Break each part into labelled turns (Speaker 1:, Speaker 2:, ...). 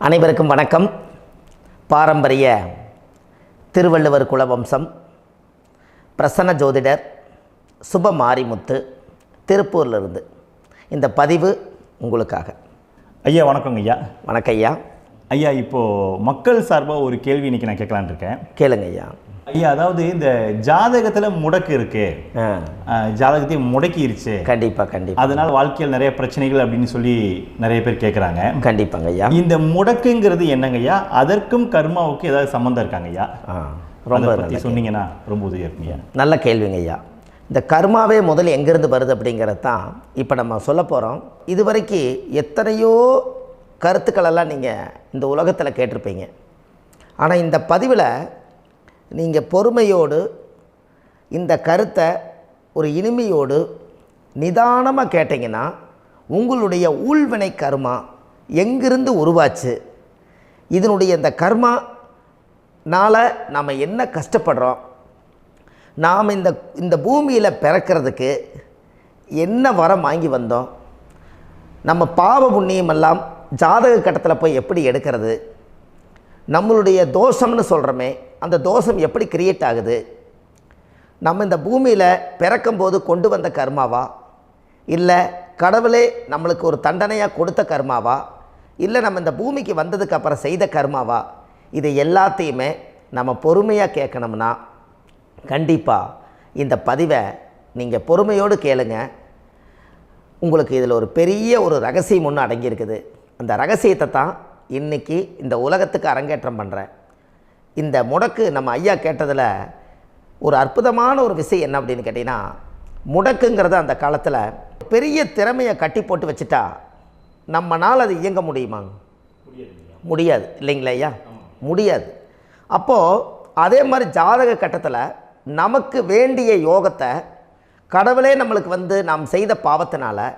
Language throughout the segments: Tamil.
Speaker 1: அனைவருக்கும் வணக்கம். பாரம்பரிய திருவள்ளுவர் குலவம்சம் பிரசன்ன ஜோதிடர் சுப மாரிமுத்து திருப்பூரிலிருந்து இந்த பதிவு உங்களுக்காக.
Speaker 2: ஐயா வணக்கங்க ஐயா.
Speaker 1: வணக்கம் ஐயா.
Speaker 2: ஐயா இப்போது மக்கள் சார்பாக ஒரு கேள்வி இன்றைக்கி நான் கேட்கலான் இருக்கேன்.
Speaker 1: கேளுங்க ஐயா.
Speaker 2: ஐயா, அதாவது இந்த ஜாதகத்தில் முடக்கு இருக்கு, ஜாதகத்தையும் முடக்கிருச்சு,
Speaker 1: கண்டிப்பாக
Speaker 2: அதனால் வாழ்க்கையில் நிறைய பிரச்சனைகள் அப்படின்னு சொல்லி நிறைய பேர் கேட்குறாங்க.
Speaker 1: கண்டிப்பாங்க ஐயா.
Speaker 2: இந்த முடக்குங்கிறது என்னங்க ஐயா? அதற்கும் கர்மாவுக்கு ஏதாவது சம்மந்தம் இருக்காங்க ஐயா? ரொம்ப பற்றி சொன்னீங்கன்னா ரொம்ப உதவியாக இருக்குங்க.
Speaker 1: நல்ல கேள்விங்க ஐயா. இந்த கர்மாவே முதல்ல எங்கேருந்து வருது அப்படிங்கிறது தான் இப்போ நம்ம சொல்ல போகிறோம். இதுவரைக்கும் எத்தனையோ கருத்துக்களெல்லாம் நீங்கள் இந்த உலகத்தில் கேட்டிருப்பீங்க. ஆனால் இந்த பதிவில் நீங்கள் பொறுமையோடு இந்த கருத்தை ஒரு இனிமையோடு நிதானமாக கேட்டிங்கன்னா உங்களுடைய ஊழ்வினை கர்மா எங்கிருந்து உருவாச்சு, இதனுடைய இந்த கர்மானால் நாம் என்ன கஷ்டப்படுறோம், நாம் இந்த பூமியில் பிறக்கிறதுக்கு என்ன வரம் வாங்கி வந்தோம், நம்ம பாவ புண்ணியமெல்லாம் ஜாதக கட்டத்தில் போய் எப்படி எடுக்கிறது, நம்மளுடைய தோஷம்னு சொல்கிறோமே அந்த தோஷம் எப்படி கிரியேட் ஆகுது, நம்ம இந்த பூமியில் பிறக்கும்போது கொண்டு வந்த கர்மாவா, இல்லை கடவுளே நம்மளுக்கு ஒரு தண்டனையாக கொடுத்த கர்மாவா, இல்லை நம்ம இந்த பூமிக்கு வந்ததுக்கு அப்புறம் செய்த கர்மாவா, இது எல்லாத்தையுமே நம்ம பொறுமையாக கேட்கணும்னா கண்டிப்பாக இந்த பதிவை நீங்கள் பொறுமையோடு கேளுங்க. உங்களுக்கு இதில் ஒரு பெரிய ஒரு ரகசியம் ஒன்று அடங்கியிருக்குது. அந்த ரகசியத்தை தான் இன்றைக்கி இந்த உலகத்துக்கு அரங்கேற்றம் பண்ணுறேன். இந்த முடக்கு நம்ம ஐயா கேட்டதில் ஒரு அற்புதமான ஒரு விஷயம் என்ன அப்படின்னு கேட்டிங்கன்னா, முடக்குங்கிறது அந்த காலத்தில் பெரிய திறமையை கட்டி போட்டு வச்சுட்டா நம்மனால் அது இயங்க முடியுமாங்க? முடியாது இல்லைங்களா ஐயா? முடியாது. அப்போது அதே மாதிரி ஜாதக கட்டத்தில் நமக்கு வேண்டிய யோகத்தை கடவுளே நம்மளுக்கு நாம் செய்த பாவத்தினால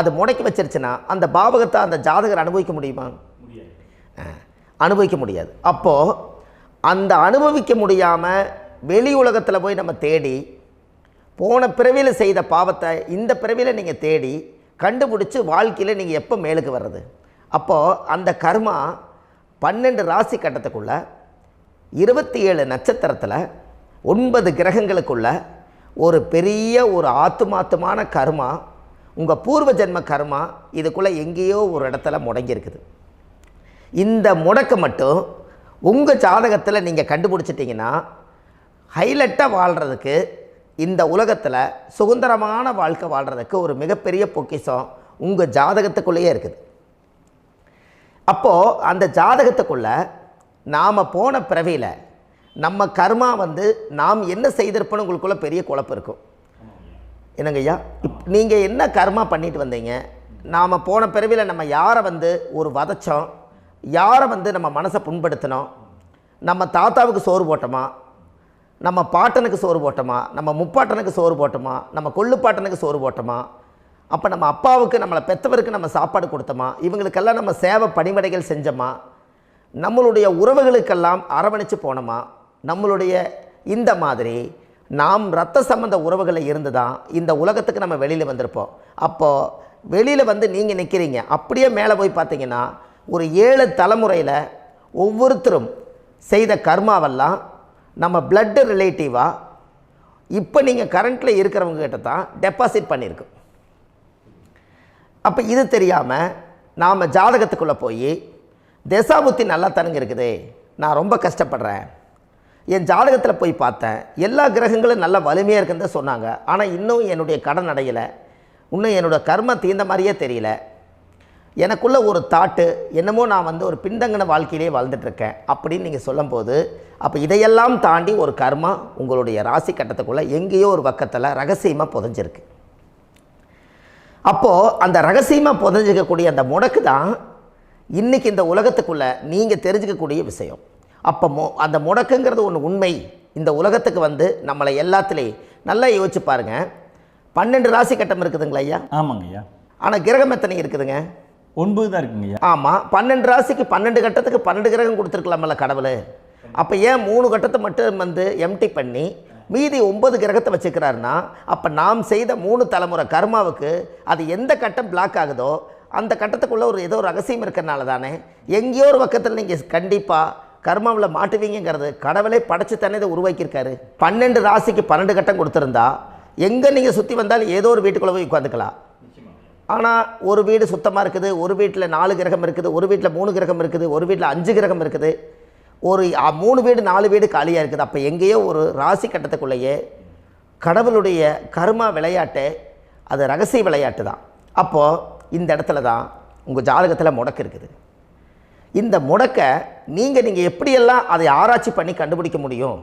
Speaker 1: அது முடக்கி வச்சிருச்சுன்னா அந்த பாவகத்தை அந்த ஜாதகர் அனுபவிக்க முடியுமா? அனுபவிக்க முடியாது. அப்போது அந்த அனுபவிக்க முடியாமல் வெளி உலகத்தில் போய் நம்ம தேடி போன பிறவியில் செய்த பாவத்தை இந்த பிறவியில் நீங்கள் தேடி கண்டுபிடிச்சி வாழ்க்கையில் நீங்கள் எப்போ மேலுக்கு வர்றது? அப்போது அந்த கர்மா 12 ராசி கட்டத்துக்குள்ள 27 நட்சத்திரத்தில் 9 கிரகங்களுக்குள்ள ஒரு பெரிய ஒரு ஆத்துமாத்துமான கர்மா, உங்கள் பூர்வ ஜென்ம கர்மா இதுக்குள்ளே எங்கேயோ ஒரு இடத்துல முடங்கியிருக்குது. இந்த முடக்க மட்டும் உங்கள் ஜாதகத்தில் நீங்கள் கண்டுபிடிச்சிட்டிங்கன்னா ஹைலைட்டாக வாழ்கிறதுக்கு, இந்த உலகத்தில் சுதந்திரமான வாழ்க்கை வாழ்கிறதுக்கு ஒரு மிகப்பெரிய பொக்கிஷம் உங்கள் ஜாதகத்துக்குள்ளேயே இருக்குது. அப்போது அந்த ஜாதகத்துக்குள்ளே நாம் போன பிறவியில் நம்ம கர்மா நாம் என்ன செய்திருப்போன்னு உங்களுக்குள்ளே பெரிய குழப்பம் இருக்கும். என்னங்க ஐயா, நீங்கள் என்ன கர்மா பண்ணிட்டு வந்தீங்க, நாம் போன பிறவியில் நம்ம யாரை ஒரு வதச்சோம், யாரை நம்ம மனசை புண்படுத்தினோம், நம்ம தாத்தாவுக்கு சோறு போட்டோமா, நம்ம பாட்டனுக்கு சோறு போட்டோமா, நம்ம முப்பாட்டனுக்கு சோறு போட்டோமா, நம்ம கொள்ளுப்பாட்டனுக்கு சோறு போட்டோமா, அப்போ நம்ம அப்பாவுக்கு நம்மளை பெற்றவருக்கு நம்ம சாப்பாடு கொடுத்தோமா, இவங்களுக்கெல்லாம் நம்ம சேவை பணிமடைகள் செஞ்சோமா, நம்மளுடைய உறவுகளுக்கெல்லாம் அரவணைச்சு போனோமா, நம்மளுடைய இந்த மாதிரி நாம் இரத்த சம்பந்த உறவுகளை இருந்து தான் இந்த உலகத்துக்கு நம்ம வெளியில் வந்திருப்போம். அப்போது வெளியில் நீங்கள் நிற்கிறீங்க, அப்படியே மேலே போய் பார்த்தீங்கன்னா ஒரு 7 தலைமுறையில் ஒவ்வொருத்தரும் செய்த கர்மாவெல்லாம் நம்ம பிளட்டு ரிலேட்டிவாக இப்போ நீங்கள் கரண்ட்டில் இருக்கிறவங்க கிட்ட தான் டெபாசிட் பண்ணியிருக்கோம். அப்போ இது தெரியாமல் நாம் ஜாதகத்துக்குள்ளே போய் தசாபுத்தி நல்லா தனுங்க இருக்குது, நான் ரொம்ப கஷ்டப்படுறேன், என் ஜாதகத்தில் போய் பார்த்தேன் எல்லா கிரகங்களும் நல்ல வலிமையாக இருக்குன்னு தான் சொன்னாங்க, ஆனால் இன்னும் என்னுடைய கடன் அடையலை, இன்னும் என்னோடய கர்ம தீர்ந்த மாதிரியே தெரியல, எனக்குள்ளே ஒரு தாட்டு என்னமோ நான் ஒரு பின்தங்கின வாழ்க்கையிலே வாழ்ந்துட்டுருக்கேன் அப்படின்னு நீங்கள் சொல்லும்போது, அப்போ இதையெல்லாம் தாண்டி ஒரு கர்மா உங்களுடைய ராசி கட்டத்துக்குள்ளே எங்கேயோ ஒரு பக்கத்தில் ரகசியமாக புதைஞ்சிருக்கு. அப்போது அந்த ரகசியமாக புதைஞ்சிக்கக்கூடிய அந்த முடக்கு தான் இன்றைக்கி இந்த உலகத்துக்குள்ளே நீங்கள் தெரிஞ்சுக்கக்கூடிய விஷயம். அப்போ அந்த முடக்குங்கிறது ஒன்று உண்மை. இந்த உலகத்துக்கு நம்மளை எல்லாத்துலேயும் நல்லா யோசிச்சு பாருங்கள். 12 ராசி கட்டம் இருக்குதுங்களா ஐயா?
Speaker 2: ஆமாங்க ஐயா. ஆனால்
Speaker 1: கிரகம் எத்தனை இருக்குதுங்க?
Speaker 2: 9 தான் இருக்குங்க ஐயா.
Speaker 1: ஆமாம், 12 ராசிக்கு 12 கட்டத்துக்கு 12 கிரகம் கொடுத்துருக்கலாமல்ல கடவுள். அப்போ ஏன் 3 கட்டத்தை மட்டும் எம்டி பண்ணி மீதி 9 கிரகத்தை வச்சுக்கிறாருன்னா, அப்போ நாம் செய்த 3 தலைமுறை கர்மாவுக்கு அது எந்த கட்டம் பிளாக் ஆகுதோ அந்த கட்டத்துக்குள்ளே ஏதோ ஒரு ரகசியம் இருக்கிறனால தானே எங்கேயோ ஒரு பக்கத்தில் நீங்கள் கண்டிப்பாக கர்மாவில் மாட்டுவீங்கிறது கடவுளே படைச்சு தானே இதை உருவாக்கியிருக்காரு. 12 ராசிக்கு 12 கட்டம் கொடுத்துருந்தா எங்கே நீங்கள் சுற்றி வந்தாலும் ஏதோ ஒரு வீட்டுக்குள்ளே போய் உட்காந்துக்கலாம். ஆனால் ஒரு வீடு சுத்தமாக இருக்குது, ஒரு வீட்டில் 4 கிரகம் இருக்குது, ஒரு வீட்டில் 3 கிரகம் இருக்குது, ஒரு வீட்டில் 5 கிரகம் இருக்குது, ஒரு 3 வீடு 4 வீடு காலியாக இருக்குது. அப்போ எங்கேயோ ஒரு ராசி கட்டத்துக்குள்ளேயே கடவுளுடைய கர்மா விளையாட்டு, அது ரகசிய விளையாட்டு தான். அப்போது இந்த இடத்துல தான் உங்கள் ஜாதகத்தில் முடக்கு இருக்குது. இந்த முடக்கை நீங்கள் எப்படியெல்லாம் அதை ஆராய்ச்சி பண்ணி கண்டுபிடிக்க முடியும்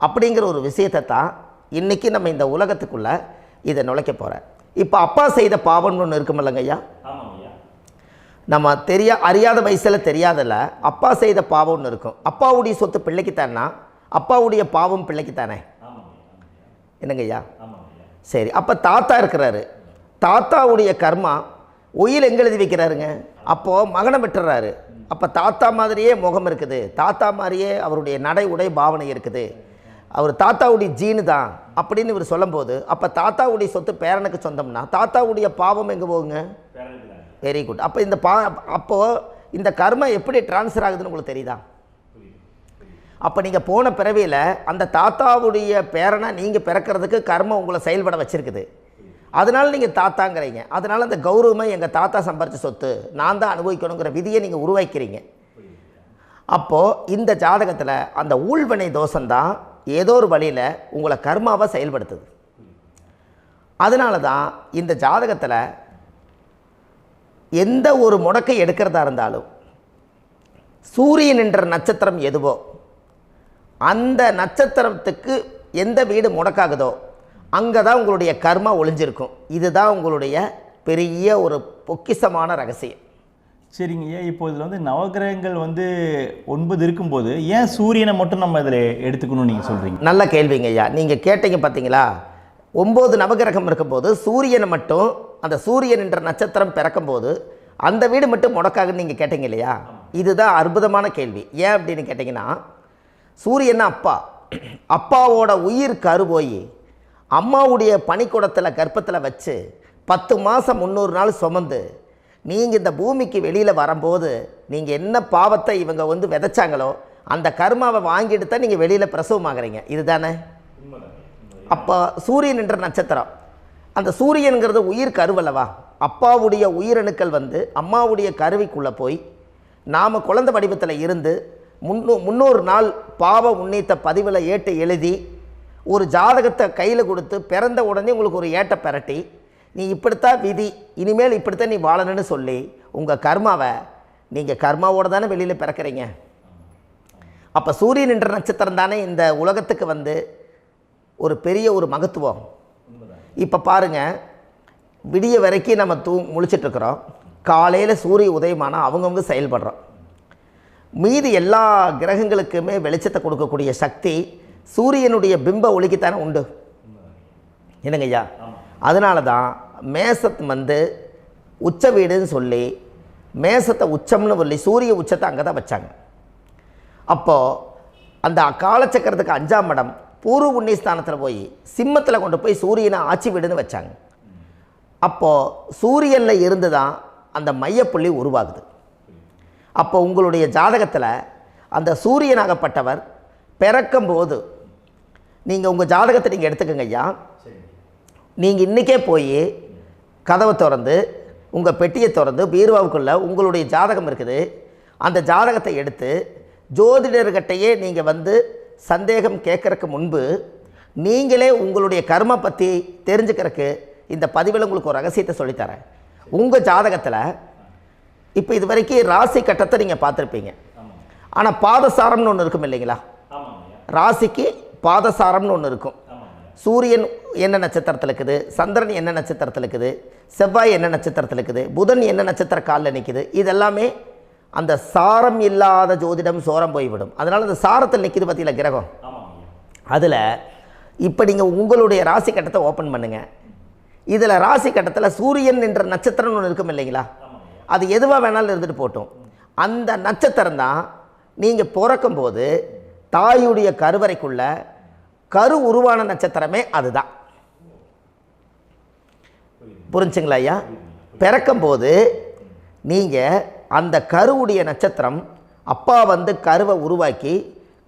Speaker 1: அப்படிங்கிற ஒரு விஷயத்தை தான் இன்றைக்கி நம்ம இந்த உலகத்துக்குள்ளே இதை நுழைக்க போகிறேன். இப்போ அப்பா செய்த பாவம்னு ஒன்று இருக்குமில்லங்க ஐயா, நம்ம அறியாத வயசில் தெரியாதில்ல, அப்பா செய்த பாவம்னு இருக்கும். அப்பாவுடைய சொத்து பிள்ளைக்குத்தானா, அப்பாவுடைய பாவம் பிள்ளைக்குத்தானே, என்னங்க ஐயா? சரி, அப்போ தாத்தா இருக்கிறாரு, தாத்தாவுடைய கர்மா உயிர் எங்கே எழுதி வைக்கிறாருங்க? அப்போது மகனை விட்டுறாரு. அப்போ தாத்தா மாதிரியே முகம் இருக்குது, தாத்தா மாதிரியே அவருடைய நடை உடை பாவனை இருக்குது, அவர் தாத்தாவுடைய ஜீனு தான் அப்படின்னு இவர் சொல்லும்போது, அப்போ தாத்தாவுடைய சொத்து பேரனுக்கு சொந்தம்னா தாத்தாவுடைய பாவம் எங்கே போகுங்க? Very good. அப்போ அப்போது இந்த கர்மா எப்படி டிரான்ஸ்ஃபர் ஆகுதுன்னு உங்களுக்கு தெரியுதா? அப்போ நீங்கள் போன பிறவியில் அந்த தாத்தாவுடைய பேரனை நீங்கள் பிறக்கிறதுக்கு கர்மம் உங்களை செயல்பட வச்சுருக்குது. அதனால் நீங்கள் தாத்தாங்கிறீங்க. அதனால் அந்த கௌரவமாக எங்கள் தாத்தா சம்பாரித்த சொத்து நான் தான் அனுபவிக்கணுங்கிற விதியை நீங்கள் உருவாக்கிறீங்க. அப்போது இந்த ஜாதகத்தில் அந்த ஊழ்வினை தோஷந்தான் ஏதோ ஒரு வழியில் உங்களை கர்மாவை செயல்படுத்துது. அதனால தான் இந்த ஜாதகத்தில் எந்த ஒரு முடக்கை எடுக்கிறதா இருந்தாலும் சூரியன் என்ற நட்சத்திரம் எதுவோ அந்த நட்சத்திரத்துக்கு எந்த வீடு முடக்காகுதோ அங்கே தான் உங்களுடைய கர்மா ஒளிஞ்சிருக்கும். இதுதான் உங்களுடைய பெரிய ஒரு பொக்கிஷமான ரகசியம்.
Speaker 2: சரிங்க ஐயா, இப்போ இதில் நவகிரகங்கள் 9 இருக்கும்போது ஏன் சூரியனை மட்டும் நம்ம இதில் எடுத்துக்கணும்னு நீங்கள் சொல்கிறீங்க?
Speaker 1: நல்ல கேள்விங்க ஐயா. நீங்கள் கேட்டீங்க பார்த்தீங்களா, 9 நவகிரகம் இருக்கும்போது சூரியனை மட்டும், அந்த சூரியன் என்ற நட்சத்திரம் பிறக்கும்போது அந்த வீடு மட்டும் முடக்காகுன்னு நீங்கள் கேட்டீங்க இல்லையா? இதுதான் அற்புதமான கேள்வி. ஏன் அப்படின்னு கேட்டிங்கன்னா, சூரியன்னா அப்பாவோட உயிர் கரு போய் அம்மாவுடைய பனிக்கூடத்தில் கர்ப்பத்தில் வச்சு 10 மாதம் 300 நாள் சுமந்து நீங்கள் இந்த பூமிக்கு வெளியில் வரும்போது நீங்கள் என்ன பாவத்தை இவங்க விதைச்சாங்களோ அந்த கர்மாவை வாங்கிட்டு தான் நீங்கள் வெளியில் பிரசவமாகறீங்க. இதுதானே? அப்போ சூரியன் என்ற நட்சத்திரம், அந்த சூரியனுங்கிறது உயிர் கருவல்லவா, அப்பாவுடைய உயிரணுக்கள் அம்மாவுடைய கருவிக்குள்ளே போய் நாம் குழந்தை வடிவத்தில் இருந்து 300 நாள் பாவ உன்னித்த பதிவில் ஏட்டு எழுதி ஒரு ஜாதகத்தை கையில் கொடுத்து பிறந்த உடனே உங்களுக்கு ஒரு ஏட்டை பெரட்டி நீ இப்படித்தான் விதி, இனிமேல் இப்படித்தான் நீ வாழணும்னு சொல்லி உங்கள் கர்மாவை நீங்கள் கர்மாவோடு தானே வெளியில் பிறக்கிறீங்க. அப்போ சூரியன் என்ற நட்சத்திரம் தானே இந்த உலகத்துக்கு ஒரு பெரிய ஒரு மகத்துவம். இப்போ பாருங்கள், விடிய வரைக்கும் நம்ம முழிச்சிட்ருக்குறோம், காலையில் சூரிய உதயமானால் அவங்கவுங்க செயல்படுறோம். மீதி எல்லா கிரகங்களுக்குமே வெளிச்சத்தை கொடுக்கக்கூடிய சக்தி சூரியனுடைய பிம்ப ஒளிக்குத்தானே உண்டு, என்னங்க ஐயா? அதனால தான் மேசத்து உச்ச வீடுன்னு சொல்லி மேசத்தை உச்சம்னு சொல்லி சூரிய உச்சத்தை அங்கே தான் வச்சாங்க. அப்போது அந்த காலச்சக்கரத்துக்கு 5ஆம் இடம் பூர்வ புண்ணியஸ்தானத்தில் போய் சிம்மத்தில் கொண்டு போய் சூரியனை ஆட்சி வீடுன்னு வச்சாங்க. அப்போது சூரியனில் இருந்து தான் அந்த மையப்புள்ளி உருவாகுது. அப்போ உங்களுடைய ஜாதகத்தில் அந்த சூரியனாகப்பட்டவர் பிறக்கும்போது நீங்கள் உங்கள் ஜாதகத்தை நீங்கள் எடுத்துக்கங்க ஐயா. நீங்கள் இன்றைக்கே போய் கதவை திறந்து உங்கள் பெட்டியை திறந்து பீர்வாவுக்குள்ளே உங்களுடைய ஜாதகம் இருக்குது, அந்த ஜாதகத்தை எடுத்து ஜோதிடர்கிட்டையே நீங்கள் சந்தேகம் கேட்குறக்கு முன்பு நீங்களே உங்களுடைய கர்ம பற்றி தெரிஞ்சுக்கிறதுக்கு இந்த பதிவில் உங்களுக்கு ஒரு ரகசியத்தை சொல்லித்தரேன். உங்கள் ஜாதகத்தில் இப்போ இது வரைக்கும் ராசி கட்டத்தை நீங்கள் பார்த்துருப்பீங்க, ஆனால் பாதசாரம்னு ஒன்று இருக்கும் இல்லைங்களா? ராசிக்கு பாதசாரம்னு ஒன்று இருக்கும். சூரியன் என்ன நட்சத்திரத்தில் இருக்குது, சந்திரன் என்ன நட்சத்திரத்தில் இருக்குது, செவ்வாய் என்ன நட்சத்திரத்தில் இருக்குது, புதன் என்ன நட்சத்திர காலில் நிற்குது, இதெல்லாமே அந்த சாரம் இல்லாத ஜோதிடம் சோரம் போய்விடும். அதனால் அந்த சாரத்தில் நிற்கிது பார்த்தீங்களா கிரகம், அதில் இப்போ நீங்கள் உங்களுடைய ராசி கட்டத்தை ஓப்பன் பண்ணுங்கள். இதில் ராசி கட்டத்தில் சூரியன் என்ற நட்சத்திரம்னு ஒன்று இருக்கும் இல்லைங்களா? அது எதுவாக வேணாலும் இருந்துட்டு போட்டோம். அந்த நட்சத்திரம் தான் நீங்கள் பிறக்கும்போது தாயுடைய கருவறைக்குள்ள கரு உருவான நட்சத்திரமே அதுதான். புரிஞ்சுங்களா ஐயா? பிறக்கும்போது நீங்கள் அந்த கருவுடைய நட்சத்திரம் அப்பா வந்து கருவை உருவாக்கி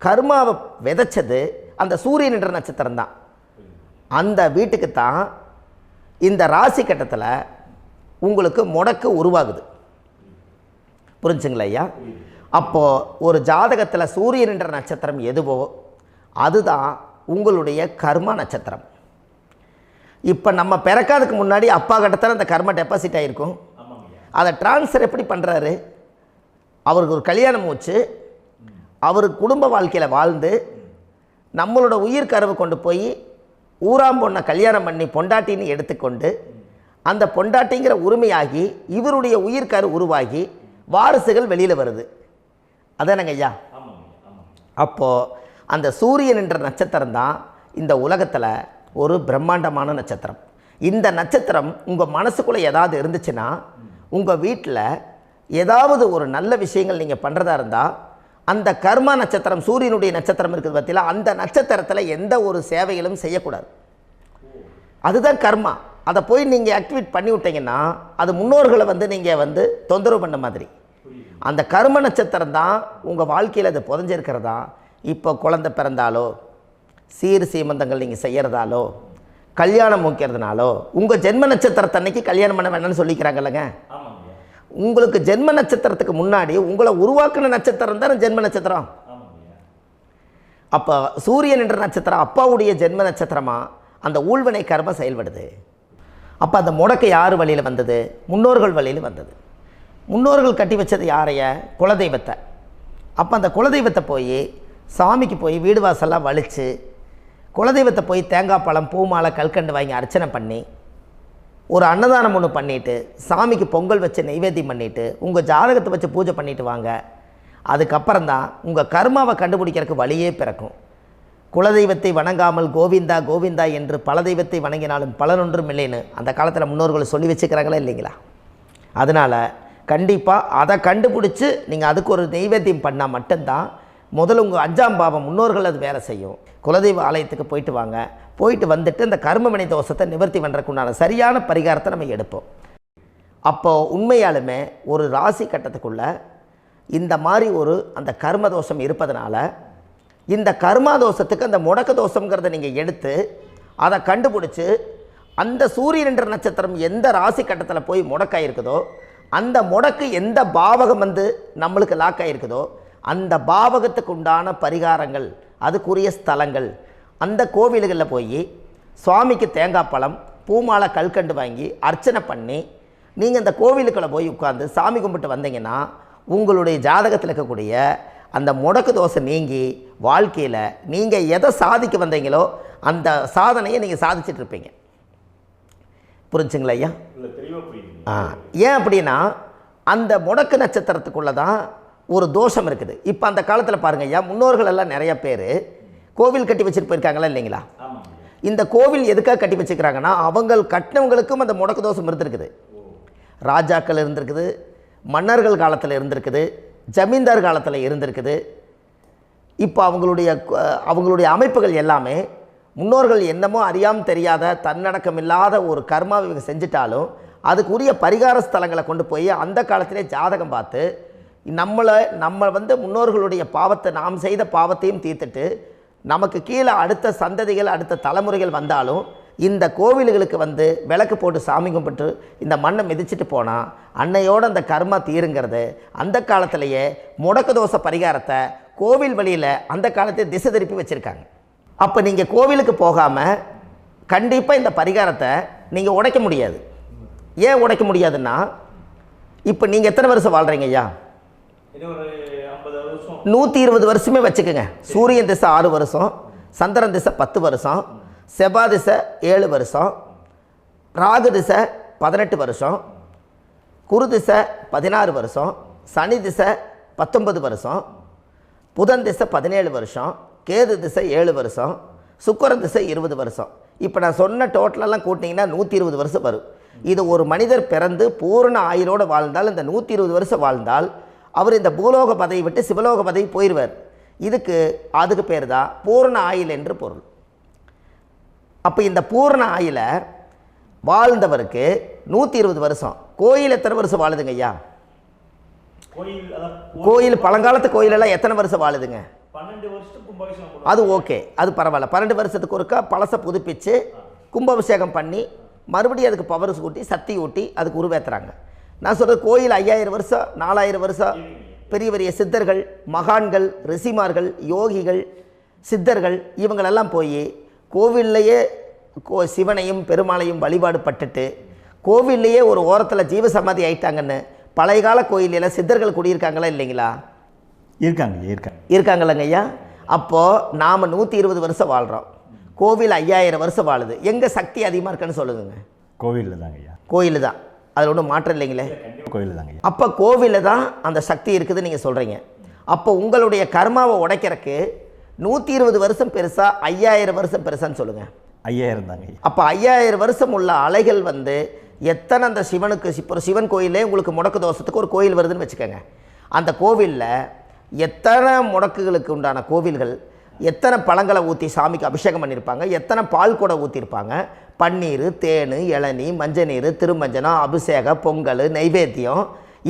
Speaker 1: கர்மாவை விதைச்சது அந்த சூரியன் என்ற நட்சத்திரம் தான். அந்த வீட்டுக்கு தான் இந்த ராசி கட்டத்தில் உங்களுக்கு முடக்கு உருவாகுது. புரிஞ்சுங்களா ஐயா? அப்போது ஒரு ஜாதகத்தில் சூரியன் என்ற நட்சத்திரம் எதுவோ அதுதான் உங்களுடைய கர்மா நட்சத்திரம். இப்போ நம்ம பிறக்காதுக்கு முன்னாடி அப்பா கட்டத்தில் அந்த கர்மா டெபாசிட் ஆகிருக்கும். அதை ட்ரான்ஸ்ஃபர் எப்படி பண்ணுறாரு? அவருக்கு ஒரு கல்யாணம் வச்சு அவர் குடும்ப வாழ்க்கையில் வாழ்ந்து நம்மளோட உயிர் கருவை கொண்டு போய் ஊராம் பொண்ணை கல்யாணம் பண்ணி பொண்டாட்டின்னு எடுத்துக்கொண்டு அந்த பொண்டாட்டிங்கிற உரிமையாகி இவருடைய உயிர் கரு உருவாகி வாரிசுகள் வெளியில் வருது. அதானங்க ஐயா? அப்போது அந்த சூரியன் என்ற நட்சத்திரம் தான் இந்த உலகத்தில் ஒரு பிரம்மாண்டமான நட்சத்திரம். இந்த நட்சத்திரம் உங்கள் மனசுக்குள்ளே ஏதாவது இருந்துச்சுன்னா உங்கள் வீட்டில் ஏதாவது ஒரு நல்ல விஷயங்கள் நீங்கள் பண்ணுறதா இருந்தால் அந்த கர்மா நட்சத்திரம் சூரியனுடைய நட்சத்திரம் இருக்குது பார்த்தீங்களா, அந்த நட்சத்திரத்தில் எந்த ஒரு சேவைகளும் செய்யக்கூடாது. அதுதான் கர்மா. அதை போய் நீங்கள் ஆக்டிவேட் பண்ணி விட்டீங்கன்னா அது முன்னோர்களை வந்து நீங்கள் வந்து தொந்தரவு பண்ண மாதிரி. அந்த கர்ம நட்சத்திரம் தான் உங்கள் வாழ்க்கையில் அது புதஞ்சிருக்கிறதா. இப்போ குழந்தை பிறந்தாலோ சீர் சீமந்தங்கள் நீங்கள் செய்கிறதாலோ கல்யாணம் முக்கிறதுனாலோ உங்கள் ஜென்ம நட்சத்திரத்தன்னைக்கு கல்யாணம் பண்ண வேண்டாம்னு சொல்லிக்கிறாங்கல்லங்க. உங்களுக்கு ஜென்ம நட்சத்திரத்துக்கு முன்னாடி உங்களை உருவாக்குன நட்சத்திரம் தான் ஜென்ம நட்சத்திரம். அப்போ சூரியன் என்ற நட்சத்திரம் அப்பாவுடைய ஜென்ம நட்சத்திரமாக அந்த ஊழ்வினை கர்மம் செயல்படுது. அப்போ அந்த முடக்கு யார் வழியில் வந்தது? முன்னோர்கள் வழியில் வந்தது. முன்னோர்கள் கட்டி வச்சது யாரைய? குலதெய்வத்தை. அப்போ அந்த குலதெய்வத்தை போய் சாமிக்கு போய் வீடு வாசல்லாம் வலித்து குலதெய்வத்தை போய் தேங்காய் பழம் பூ மாலை கல்கண்டு வாங்கி அர்ச்சனை பண்ணி ஒரு அன்னதானம் ஒன்று பண்ணிவிட்டு சாமிக்கு பொங்கல் வச்சு நைவேத்தியம் பண்ணிவிட்டு உங்கள் ஜாதகத்தை வச்சு பூஜை பண்ணிவிட்டு வாங்க. அதுக்கப்புறம் தான் உங்கள் கர்மாவை கண்டுபிடிக்கிறதுக்கு வழியே பிறக்கும். குலதெய்வத்தை வணங்காமல் கோவிந்தா கோவிந்தா என்று பல தெய்வத்தை வணங்கினாலும் பலனொன்றும் இல்லைன்னு அந்த காலத்தில் முன்னோர்கள் சொல்லி வச்சுக்கிறாங்களா இல்லைங்களா? அதனால் கண்டிப்பாக அதை கண்டுபிடிச்சி நீங்கள் அதுக்கு ஒரு நைவேத்தியம் பண்ணால் மட்டும்தான் முதல்ல உங்கள் 5ஆம் பாவம் முன்னோர்கள் அது வேலை செய்யும். குலதெய்வ ஆலயத்துக்கு போயிட்டு வாங்க. போயிட்டு வந்துட்டு இந்த கர்மவினை தோஷத்தை நிவர்த்தி பண்ணுறதுக்குண்டான சரியான பரிகாரத்தை நம்ம எடுப்போம். அப்போது உண்மையாலுமே ஒரு ராசி கட்டத்துக்குள்ளே இந்த மாதிரி ஒரு அந்த கர்ம தோஷம் இருப்பதனால இந்த கர்மா தோஷத்துக்கு அந்த முடக்க தோஷங்கிறத நீங்கள் எடுத்து அதை கண்டுபிடிச்சி அந்த சூரியன் என்ற நட்சத்திரம் எந்த ராசி கட்டத்தில் போய் முடக்காயிருக்குதோ அந்த முடக்கு எந்த பாவகம் வந்து நம்மளுக்கு லாக் ஆகிருக்குதோ அந்த பாவகத்துக்கு உண்டான பரிகாரங்கள் அதுக்குரிய ஸ்தலங்கள் அந்த கோவில்களில் போய் சுவாமிக்கு தேங்காய் பழம் பூமாலை கல்கண்டு வாங்கி அர்ச்சனை பண்ணி நீங்கள் இந்த கோவிலுக்குள்ளே போய் உட்காந்து சாமி கும்பிட்டு வந்தீங்கன்னா உங்களுடைய ஜாதகத்தில் இருக்கக்கூடிய அந்த முடக்கு தோசை நீங்கி வாழ்க்கையில் நீங்கள் எதை சாதிக்க வந்தீங்களோ அந்த சாதனையை நீங்கள் சாதிச்சிட்ருப்பீங்க. புரிஞ்சுங்களா ஐயா? ஏன் அப்படின்னா அந்த முடக்கு நட்சத்திரத்துக்குள்ளே தான் ஒரு தோஷம் இருக்குது. இப்போ அந்த காலத்தில் பாருங்கள் ஐயா, முன்னோர்கள் எல்லாம் நிறைய பேர் கோவில் கட்டி வச்சுட்டு போயிருக்காங்களா இல்லைங்களா? இந்த கோவில் எதுக்காக கட்டி வச்சுக்கிறாங்கன்னா அவங்க கட்டினவங்களுக்கும் அந்த முடக்கு தோஷம் இருந்திருக்குது. ராஜாக்கள் இருந்திருக்குது, மன்னர்கள் காலத்தில் இருந்திருக்குது, ஜமீன்தார் காலத்தில் இருந்திருக்குது. இப்போ அவங்களுடைய அமைப்புகள் எல்லாமே முன்னோர்கள் என்னமோ அறியாமல் தெரியாத தன்னடக்கம் இல்லாத ஒரு கர்மாவை இவங்க செஞ்சிட்டாலும் அதுக்குரிய பரிகார ஸ்தலங்களை கொண்டு போய் அந்த காலத்திலே ஜாதகம் பார்த்து நம்ம வந்து முன்னோர்களுடைய பாவத்தை நாம் செய்த பாவத்தையும் தீர்த்துட்டு நமக்கு கீழே அடுத்த சந்ததிகள் அடுத்த தலைமுறைகள் வந்தாலும் இந்த கோவில்களுக்கு வந்து விளக்கு போட்டு சாமி கும்பிட்டு இந்த மண்ணை மிதிச்சிட்டு போனால் அன்னையோடு அந்த கர்மா தீருங்கிறது அந்த காலத்திலேயே முடக்க தோஷ பரிகாரத்தை கோவில் வழியில் அந்த காலத்தை திசை திருப்பி வச்சுருக்காங்க. அப்போ நீங்கள் கோவிலுக்கு போகாமல் கண்டிப்பாக இந்த பரிகாரத்தை நீங்கள் உடைக்க முடியாது. ஏன் உடைக்க முடியாதுன்னா இப்போ நீங்கள் எத்தனை வருஷம் வாழ்கிறீங்க ஐயா? 120 வருஷமே வச்சுக்கோங்க. சூரியன் திசை 6 வருஷம், சந்திரன் திசை 10 வருஷம், செவ்வாய் திசை 7 வருஷம், ராகு திசை 18 வருஷம், குரு திசை 16 வருஷம், சனி திசை 19 வருஷம், புதன் திசை 17 வருஷம், கேது திசை 7 வருஷம், சுக்கிரன் திசை 20 வருஷம். இப்போ நான் சொன்ன டோட்டலெல்லாம் கூட்டிங்கன்னா 120 வருஷம் வரும். இது ஒரு மனிதர் பிறந்து பூரண ஆயுளோடு வாழ்ந்தால் இந்த 120 வருஷம் வாழ்ந்தால் அவர் இந்த பூலோக பதவி விட்டு சிவலோக பதவி போயிடுவார். அதுக்கு பேர் தான் பூரண ஆயுள் என்று பொருள். அப்போ இந்த பூரண ஆயுளை வாழ்ந்தவருக்கு 120 வருஷம். கோயில் எத்தனை வருஷம் வாழுதுங்க ஐயா? கோயில் பழங்காலத்து கோயிலெல்லாம் எத்தனை வருஷம் வாழுதுங்க?
Speaker 2: 12 வருஷத்துக்கு கும்பாபிஷேகம்.
Speaker 1: அது ஓகே, அது பரவாயில்ல. 12 வருஷத்துக்கு ஒருக்கா பழசை புதுப்பிச்சு கும்பாபிஷேகம் பண்ணி மறுபடியும் அதுக்கு பவர் ஊட்டி சக்தி ஊட்டி அதுக்கு உருவேற்றுறாங்க. நான் சொல்கிறது கோயில் 5000 வருஷம் 4000 வருஷம் பெரிய பெரிய சித்தர்கள், மகான்கள், ரிஷிமார்கள், யோகிகள், சித்தர்கள் இவங்களெல்லாம் போய் கோவில்லையே சிவனையும் பெருமாளையும் வழிபாடு பட்டுட்டு கோவில்லையே ஒரு ஓரத்தில் ஜீவசமாதி ஆயிட்டாங்கன்னு பழைய கால கோயிலில் சித்தர்கள் குடியிருக்காங்களா இல்லைங்களா? இருக்காங்கல்லங்க ஐயா. அப்போது நாம் 120 வருஷம் வாழ்கிறோம், கோவில் 5000 வருஷம் வாழுது. எங்கே சக்தி அதிகமாக இருக்குன்னு சொல்லுங்க?
Speaker 2: கோவிலில் தாங்க ஐயா.
Speaker 1: கோயில் தான், அதில் ஒன்றும் மாற்றம் இல்லைங்களே.
Speaker 2: கோயில் தாங்க.
Speaker 1: அப்போ கோவிலில் தான் அந்த சக்தி இருக்குதுன்னு நீங்கள் சொல்கிறீங்க. அப்போ உங்களுடைய கர்மாவை உடைக்கிறதுக்கு 120 வருஷம் பெருசா 5000 வருஷம் பெருசான்னு சொல்லுங்கள்?
Speaker 2: 5000 தாங்க.
Speaker 1: அப்போ 5000 வருஷம் உள்ள அலைகள் வந்து எத்தனை அந்த சிவனுக்கு இப்போ சிவன் கோயிலே உங்களுக்கு முடக்கு தோஷத்துக்கு ஒரு கோயில் வருதுன்னு வச்சுக்கோங்க. அந்த கோவிலில் எத்தனை முடக்குகளுக்கு உண்டான கோவில்கள், எத்தனை பழங்களை ஊற்றி சாமிக்கு அபிஷேகம் பண்ணியிருப்பாங்க, எத்தனை பால் கூட ஊற்றிருப்பாங்க, பன்னீர், தேன், இளநீ, மஞ்சள் நீர், திருமஞ்சனம், அபிஷேகம், பொங்கல், நைவேத்தியம்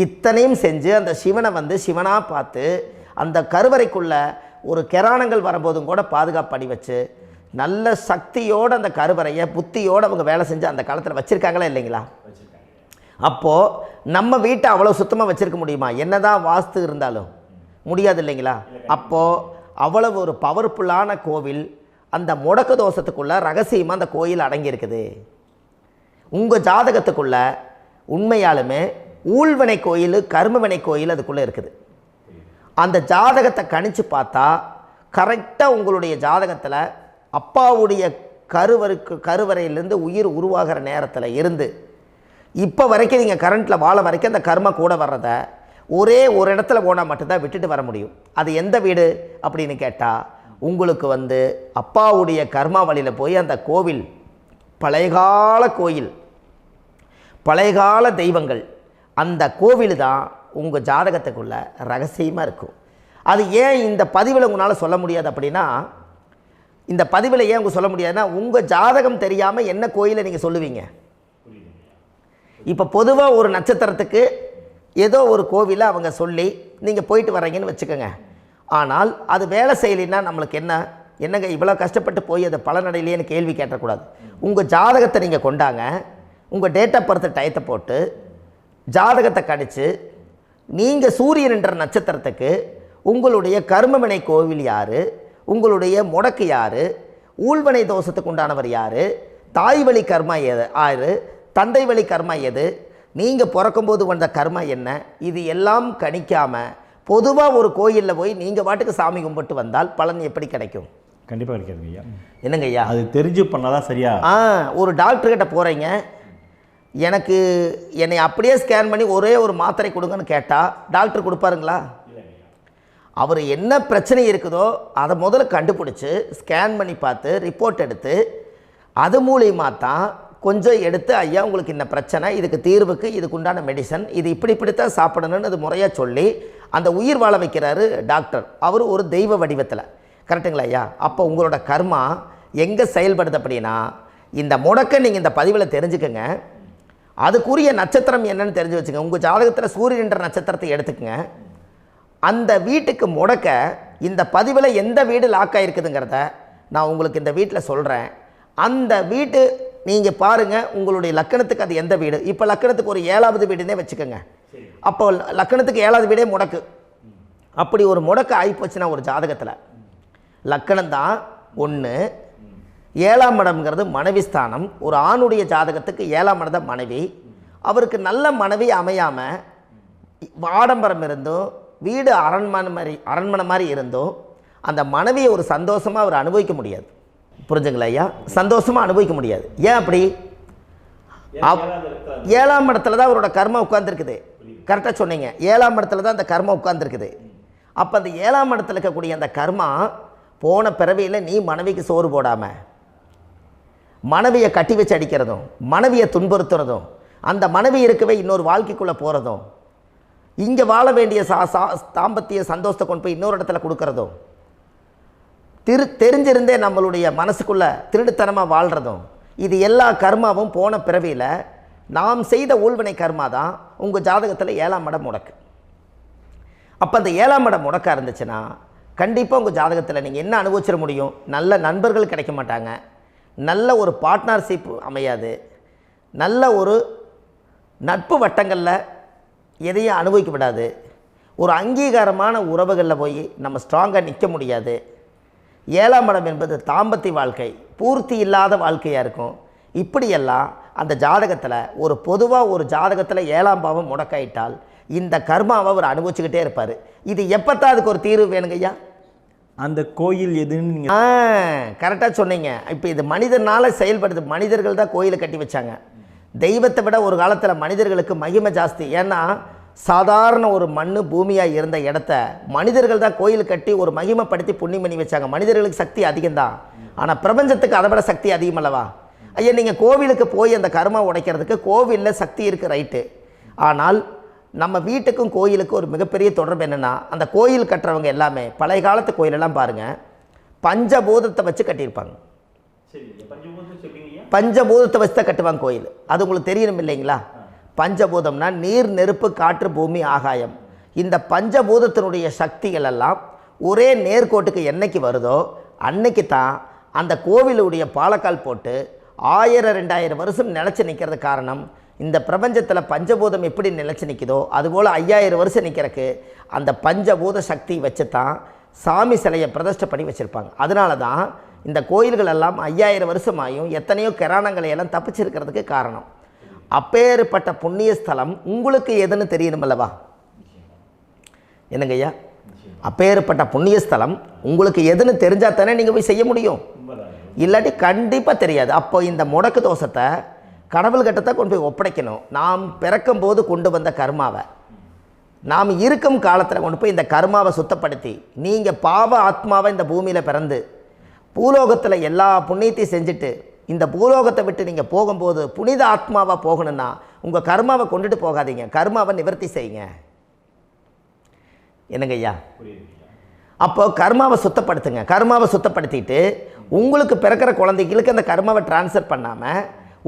Speaker 1: இத்தனையும் செஞ்சு அந்த சிவனை வந்து சிவனாக பார்த்து அந்த கருவறைக்குள்ள ஒரு கிராணங்கள் வரும்போதும் கூட பாதுகாப்பு பண்ணி வச்சு நல்ல சக்தியோடு அந்த கருவறையை புத்தியோடு அவங்க வேலை செஞ்சு அந்த காலத்தில் வச்சுருக்காங்களா இல்லைங்களா? அப்போது நம்ம வீட்டை அவ்வளோ சுத்தமாக வச்சுருக்க முடியுமா? என்னதான் வாஸ்து இருந்தாலும் முடியாது இல்லைங்களா? அப்போது அவ்வளவு ஒரு பவர்ஃபுல்லான கோவில் அந்த முடக்கு தோஷத்துக்குள்ளே ரகசியமாக அந்த கோயில் அடங்கியிருக்குது. உங்கள் ஜாதகத்துக்குள்ளே உண்மையாலுமே ஊழ்வினை கோயில், கர்மவினை கோயில் அதுக்குள்ளே இருக்குது. அந்த ஜாதகத்தை கணிச்சு பார்த்தா கரெக்டாக உங்களுடைய ஜாதகத்தில் அப்பாவுடைய கருவறையிலேருந்து உயிர் உருவாகிற நேரத்தில் இருந்து இப்போ வரைக்கும் நீங்கள் கரண்ட்டில் வாழ வரைக்கும் அந்த கர்ம கூட வர்றதை ஒரே ஒரு இடத்துல போனால் மட்டும்தான் விட்டுட்டு வர முடியும். அது எந்த வீடு அப்படின்னு கேட்டால் உங்களுக்கு வந்து அப்பாவுடைய கர்மா வழியில் போய் அந்த கோவில் பழையகால கோயில், பழையகால தெய்வங்கள், அந்த கோவில் தான் உங்கள் ஜாதகத்துக்குள்ள ரகசியமாக இருக்கும். அது ஏன் இந்த பதிவில் உங்களால் சொல்ல முடியாது அப்படின்னா, இந்த பதிவில் ஏன் உங்க சொல்ல முடியாதுன்னா உங்கள் ஜாதகம் தெரியாமல் என்ன கோயிலை நீங்கள் சொல்லுவீங்க? இப்போ பொதுவாக ஒரு நட்சத்திரத்துக்கு ஏதோ ஒரு கோவிலை அவங்க சொல்லி நீங்கள் போயிட்டு வர்றீங்கன்னு வச்சுக்கோங்க. ஆனால் அது வேலை செய்யலைன்னா நம்மளுக்கு என்னங்க இவ்வளோ கஷ்டப்பட்டு போய் அதை பலனடையிலேன்னு கேள்வி கேட்டக்கூடாது. உங்கள் ஜாதகத்தை நீங்கள் கொண்டாங்க, உங்கள் டேட் ஆஃப் பர்த் டயத்தை போட்டு ஜாதகத்தை கணிச்சு நீங்கள் சூரியன் என்ற நட்சத்திரத்துக்கு உங்களுடைய கர்மவினை கோவில் யார், உங்களுடைய முடக்கு யார், ஊழ்வனை தோஷத்துக்கு உண்டானவர் யார், தாய் வழி கர்மா யார், தந்தை வழி கர்மா எது, நீங்கள் பிறக்கும்போது வந்த கர்மா என்ன, இது எல்லாம் கணிக்காமல் பொதுவாக ஒரு கோயிலில் போய் நீங்கள் பாட்டுக்கு சாமி கும்பிட்டு வந்தால் பலன் எப்படி கிடைக்கும்?
Speaker 2: கண்டிப்பாக கிடைக்காதுங்க ஐயா.
Speaker 1: என்னங்க ஐயா?
Speaker 2: அது தெரிஞ்சு பண்ணாதான் சரியா?
Speaker 1: ஒரு டாக்டர்கிட்ட போகிறீங்க, என்னை அப்படியே ஸ்கேன் பண்ணி ஒரே ஒரு மாத்திரை கொடுங்கன்னு கேட்டால் டாக்டர் கொடுப்பாருங்களா? அவர் என்ன பிரச்சனை இருக்குதோ அதை முதல்ல கண்டுபிடிச்சி ஸ்கேன் பண்ணி பார்த்து ரிப்போர்ட் எடுத்து அது மூலியமாக தான் கொஞ்சம் எடுத்து ஐயா உங்களுக்கு இந்த பிரச்சனை, இதுக்கு தீர்வுக்கு இதுக்குண்டான மெடிசன், இது இப்படித்தான் சாப்பிடணும்னு அது முறையாக சொல்லி அந்த உயிர் வாழ வைக்கிறாரு டாக்டர். அவர் ஒரு தெய்வ வடிவத்தில். கரெக்டுங்களா ஐயா? அப்போ உங்களோட கர்மா எங்கே செயல்படுது அப்படின்னா இந்த முடக்க நீங்கள் இந்த பதிவில் தெரிஞ்சுக்கங்க. அதுக்குரிய நட்சத்திரம் என்னன்னு தெரிஞ்சு வச்சுங்க. உங்கள் ஜாதகத்தில் சூரியன் என்ற நட்சத்திரத்தை எடுத்துக்கங்க. அந்த வீட்டுக்கு முடக்க இந்த பதிவில் எந்த வீடு லாக் ஆகிருக்குதுங்கிறத நான் உங்களுக்கு இந்த வீட்டில் சொல்கிறேன். அந்த வீட்டு நீங்கள் பாருங்கள், உங்களுடைய லக்கணத்துக்கு அது எந்த வீடு. இப்போ லக்கணத்துக்கு ஒரு 7வது வீடுன்னே வச்சுக்கோங்க. அப்போ லக்கணத்துக்கு 7வது வீடே முடக்கு. அப்படி ஒரு முடக்கு ஆகிப்போச்சுன்னா ஒரு ஜாதகத்தில் லக்கணம் தான் 1, 7ஆம் இடம்ங்கிறது மனைவி ஸ்தானம். ஒரு ஆணுடைய ஜாதகத்துக்கு 7ஆம் இடம் தான் மனைவி. அவருக்கு நல்ல மனைவி அமையாமல் ஆடம்பரம் இருந்தும் வீடு அரண்மனை மாதிரி இருந்தும் அந்த மனைவியை ஒரு சந்தோஷமாக அவர் அனுபவிக்க முடியாது. புரிஞ்சுங்களா ஐயா? சந்தோஷமாக அனுபவிக்க முடியாது. ஏன் அப்படி? 7ஆம் இடத்துல தான் அவரோட கர்மா உட்கார்ந்துருக்குது. கரெக்டாக சொன்னீங்க. 7ஆம் இடத்துல தான் அந்த கர்மா உட்கார்ந்துருக்குது. அப்போ அந்த 7ஆம் இடத்துல இருக்கக்கூடிய அந்த கர்மா போன பிறவியில் நீ மனைவிக்கு சோறு போடாமல் மனைவியை கட்டி வச்சு அடிக்கிறதும், மனைவியை துன்புறுத்துறதும், அந்த மனைவி இருக்கவே இன்னொரு வாழ்க்கைக்குள்ளே போகிறதும், இங்கே வாழ வேண்டிய தாம்பத்திய சந்தோஷத்தை கொண்டு போய் இன்னொரு இடத்துல கொடுக்கறதும், தெரிஞ்சிருந்தே நம்மளுடைய மனசுக்குள்ளே திருடுத்தனமாக வாழ்கிறதும், இது எல்லா கர்மாவும் போன பிறவியில் நாம் செய்த ஊழ்வினை கர்மா தான் உங்கள் ஜாதகத்தில் 7ஆம் இடம் முடக்கு. அப்போ அந்த 7ஆம் இடம் முடக்கா இருந்துச்சுன்னா கண்டிப்பாக உங்கள் ஜாதகத்தில் நீங்கள் என்ன அனுபவிச்சிட முடியும்? நல்ல நண்பர்கள் கிடைக்க மாட்டாங்க, நல்ல ஒரு பார்ட்னர்ஷிப் அமையாது, நல்ல ஒரு நட்பு வட்டங்களில் எதையும் அனுபவிக்க விடாது, ஒரு அங்கீகாரமான உறவுகளில் போய் நம்ம ஸ்ட்ராங்காக நிற்க முடியாது. 7ஆம் இடம் என்பது தாம்பத்திய வாழ்க்கை, பூர்த்தி இல்லாத வாழ்க்கையாக இருக்கும். இப்படியெல்லாம் அந்த ஜாதகத்தில் ஒரு பொதுவாக ஒரு ஜாதகத்தில் 7ஆம் பாவம் முடக்காயிட்டால் இந்த கர்மாவை அவர் அனுபவிச்சுக்கிட்டே இருப்பார். இது எப்போத்தான் அதுக்கு ஒரு தீர்வு வேணுங்கய்யா?
Speaker 2: அந்த கோயில் எதுன்னு நீங்கள்
Speaker 1: கரெக்டாக சொன்னீங்க. இப்போ இது மனிதனால் செயல்படுது. மனிதர்கள் தான் கோயிலை கட்டி வச்சாங்க. தெய்வத்தை விட ஒரு காலத்தில் மனிதர்களுக்கு மகிமை ஜாஸ்தி. ஏன்னா சாதாரண ஒரு மண் பூமியாக இருந்த இடத்த மனிதர்கள் தான் கோயில் கட்டி ஒரு மகிமைப்படுத்தி புண்ணியம் பண்ணி வச்சாங்க. மனிதர்களுக்கு சக்தி அதிகம்தான், ஆனால் பிரபஞ்சத்துக்கு அதை விட சக்தி அதிகம் அல்லவா? ஐயா, நீங்கள் கோவிலுக்கு போய் அந்த கர்மா உடைக்கிறதுக்கு கோவிலில் சக்தி இருக்குது, ரைட்டு. ஆனால் நம்ம வீட்டுக்கும் கோயிலுக்கும் ஒரு மிகப்பெரிய தொடர்பு என்னென்னா, அந்த கோயில் கட்டுறவங்க எல்லாமே பழைய காலத்து கோயிலெல்லாம் பாருங்கள், பஞ்சபூதத்தை வச்சு கட்டியிருப்பாங்க. பஞ்சபூதத்தை வச்சு தான் கட்டுவாங்க கோயில். அது உங்களுக்கு தெரியணும் இல்லைங்களா? பஞ்சபூதம்னா நீர், நெருப்பு, காற்று, பூமி, ஆகாயம். இந்த பஞ்சபூதத்தினுடைய சக்திகள் எல்லாம் ஒரே நேர்கோட்டுக்கு என்னைக்கு வருதோ அன்னைக்கு தான் அந்த கோவிலுடைய பாலக்கால் போட்டு 1000-2000 வருஷம் நிலச்சி நிற்கிறது. காரணம், இந்த பிரபஞ்சத்தில் பஞ்சபூதம் எப்படி நிலச்சி நிற்குதோ அதுபோல் 5000 வருஷம் நிற்கிறதுக்கு அந்த பஞ்சபூத சக்தி வச்சு தான் சாமி சிலையை பிரதிஷ்டை பண்ணி வச்சுருப்பாங்க. அதனால தான் இந்த கோயில்கள் எல்லாம் 5000 வருஷமாயும் எத்தனையோ கிராணங்களை எல்லாம் தப்பிச்சிருக்கிறதுக்கு காரணம். அப்பேற்பட்ட புண்ணிய ஸ்தலம் உங்களுக்கு எதுன்னு தெரியணும் அல்லவா? என்னங்க ஐயா? அப்பேற்பட்ட புண்ணிய ஸ்தலம் உங்களுக்கு எதுன்னு தெரிஞ்சால் தானே நீங்கள் போய் செய்ய முடியும், இல்லாட்டி கண்டிப்பாக தெரியாது. அப்போ இந்த முடக்கு தோஷத்தை கடவுள்கிட்ட கொண்டு போய் ஒப்படைக்கணும். நாம் பிறக்கும் போது கொண்டு வந்த கர்மாவை நாம் இருக்கும் காலத்தில் கொண்டு போய் இந்த கர்மாவை சுத்தப்படுத்தி, நீங்கள் பாவ ஆத்மாவை இந்த பூமியில் பிறந்து பூலோகத்தில் எல்லா புண்ணியத்தையும் செஞ்சுட்டு இந்த பூலோகத்தை விட்டு நீங்கள் போகும்போது புனித ஆத்மாவாக போகணுன்னா உங்கள் கர்மாவை கொண்டுட்டு போகாதீங்க, கர்மாவை நிவர்த்தி செய்யுங்க. என்னங்க ஐயா? அப்போ கர்மாவை சுத்தப்படுத்துங்க. கர்மாவை சுத்தப்படுத்திட்டு உங்களுக்கு பிறக்கிற குழந்தைகளுக்கு அந்த கர்மாவை டிரான்ஸ்ஃபர் பண்ணாமல்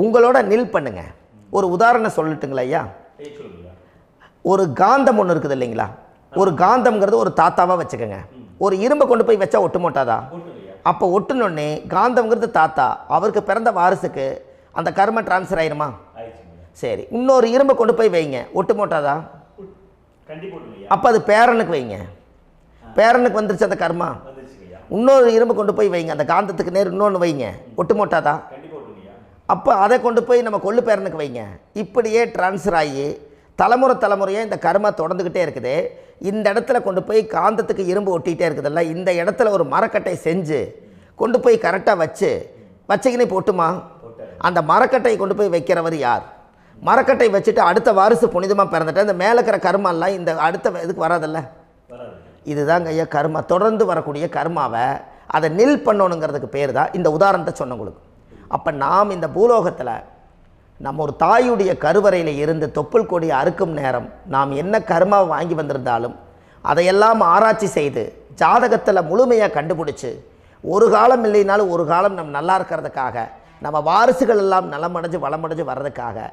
Speaker 1: உங்களோட நில் பண்ணுங்க. ஒரு உதாரணம் சொல்லட்டுங்களா ஐயா? ஒரு காந்தம் ஒன்று இருக்குது இல்லைங்களா? ஒரு காந்தம்ங்கிறது ஒரு தாத்தாவாக வச்சுக்கோங்க. ஒரு இரும்பை கொண்டு போய் வச்சா ஒட்டு மோட்டாதா? அப்போ ஒட்டுனோடனே காந்தம்ங்கிறது தாத்தா, அவருக்கு பிறந்த வாரிசுக்கு அந்த கர்ம டிரான்ஸ்ஃபர் ஆயிருமா? சரி, இன்னொரு இரும்பை கொண்டு போய் வைங்க, ஒட்டு மோட்டாதா? அப்போ அது பேரனுக்கு வைங்க, பேரனுக்கு வந்துருச்சு அந்த கர்மா. இன்னொரு இரும்பை கொண்டு போய் வைங்க, அந்த காந்தத்துக்கு நேர் இன்னொன்று வைங்க, ஒட்டு மோட்டாதா? அப்போ அதை கொண்டு போய் நம்ம கொள்ளு பேரனுக்கு வைங்க. இப்படியே டிரான்ஸ்ஃபர் ஆகி தலைமுறையாக இந்த கர்மா தொடர்ந்துக்கிட்டே இருக்குது. இந்த இடத்துல கொண்டு போய் காந்தத்துக்கு இரும்பு ஒட்டிகிட்டே இருக்குதுல்ல, இந்த இடத்துல ஒரு மரக்கட்டை செஞ்சு கொண்டு போய் கரெக்டாக வச்சுக்கினே போட்டுமா? அந்த மரக்கட்டையை கொண்டு போய் வைக்கிறவர் யார்? மரக்கட்டை வச்சுட்டு அடுத்த வாரிசு புனிதமாக பிறந்துட்டு அந்த மேலே இருக்கிற கர்மாலாம் இந்த அடுத்த இதுக்கு வராதில்ல. இதுதாங்க ஐயா கர்மா. தொடர்ந்து வரக்கூடிய கர்மாவை அதை நில் பண்ணணுங்கிறதுக்கு பேர் தான் இந்த உதாரணத்தை சொன்னவங்களுக்கு. அப்போ நாம் இந்த பூலோகத்தில் நம்ம ஒரு தாயுடைய கருவறையில் இருந்து தொப்புள் கொடி அறுக்கும் நேரம் நாம் என்ன கர்மாவை வாங்கி வந்திருந்தாலும் அதையெல்லாம் ஆராய்ச்சி செய்து ஜாதகத்தில் முழுமையாக கண்டுபிடிச்சி ஒரு காலம் இல்லைனாலும் ஒரு காலம் நம்ம நல்லா இருக்கிறதுக்காக, நம்ம வாரிசுகள் எல்லாம் நலமடைஞ்சு வளமடைஞ்சு வர்றதுக்காக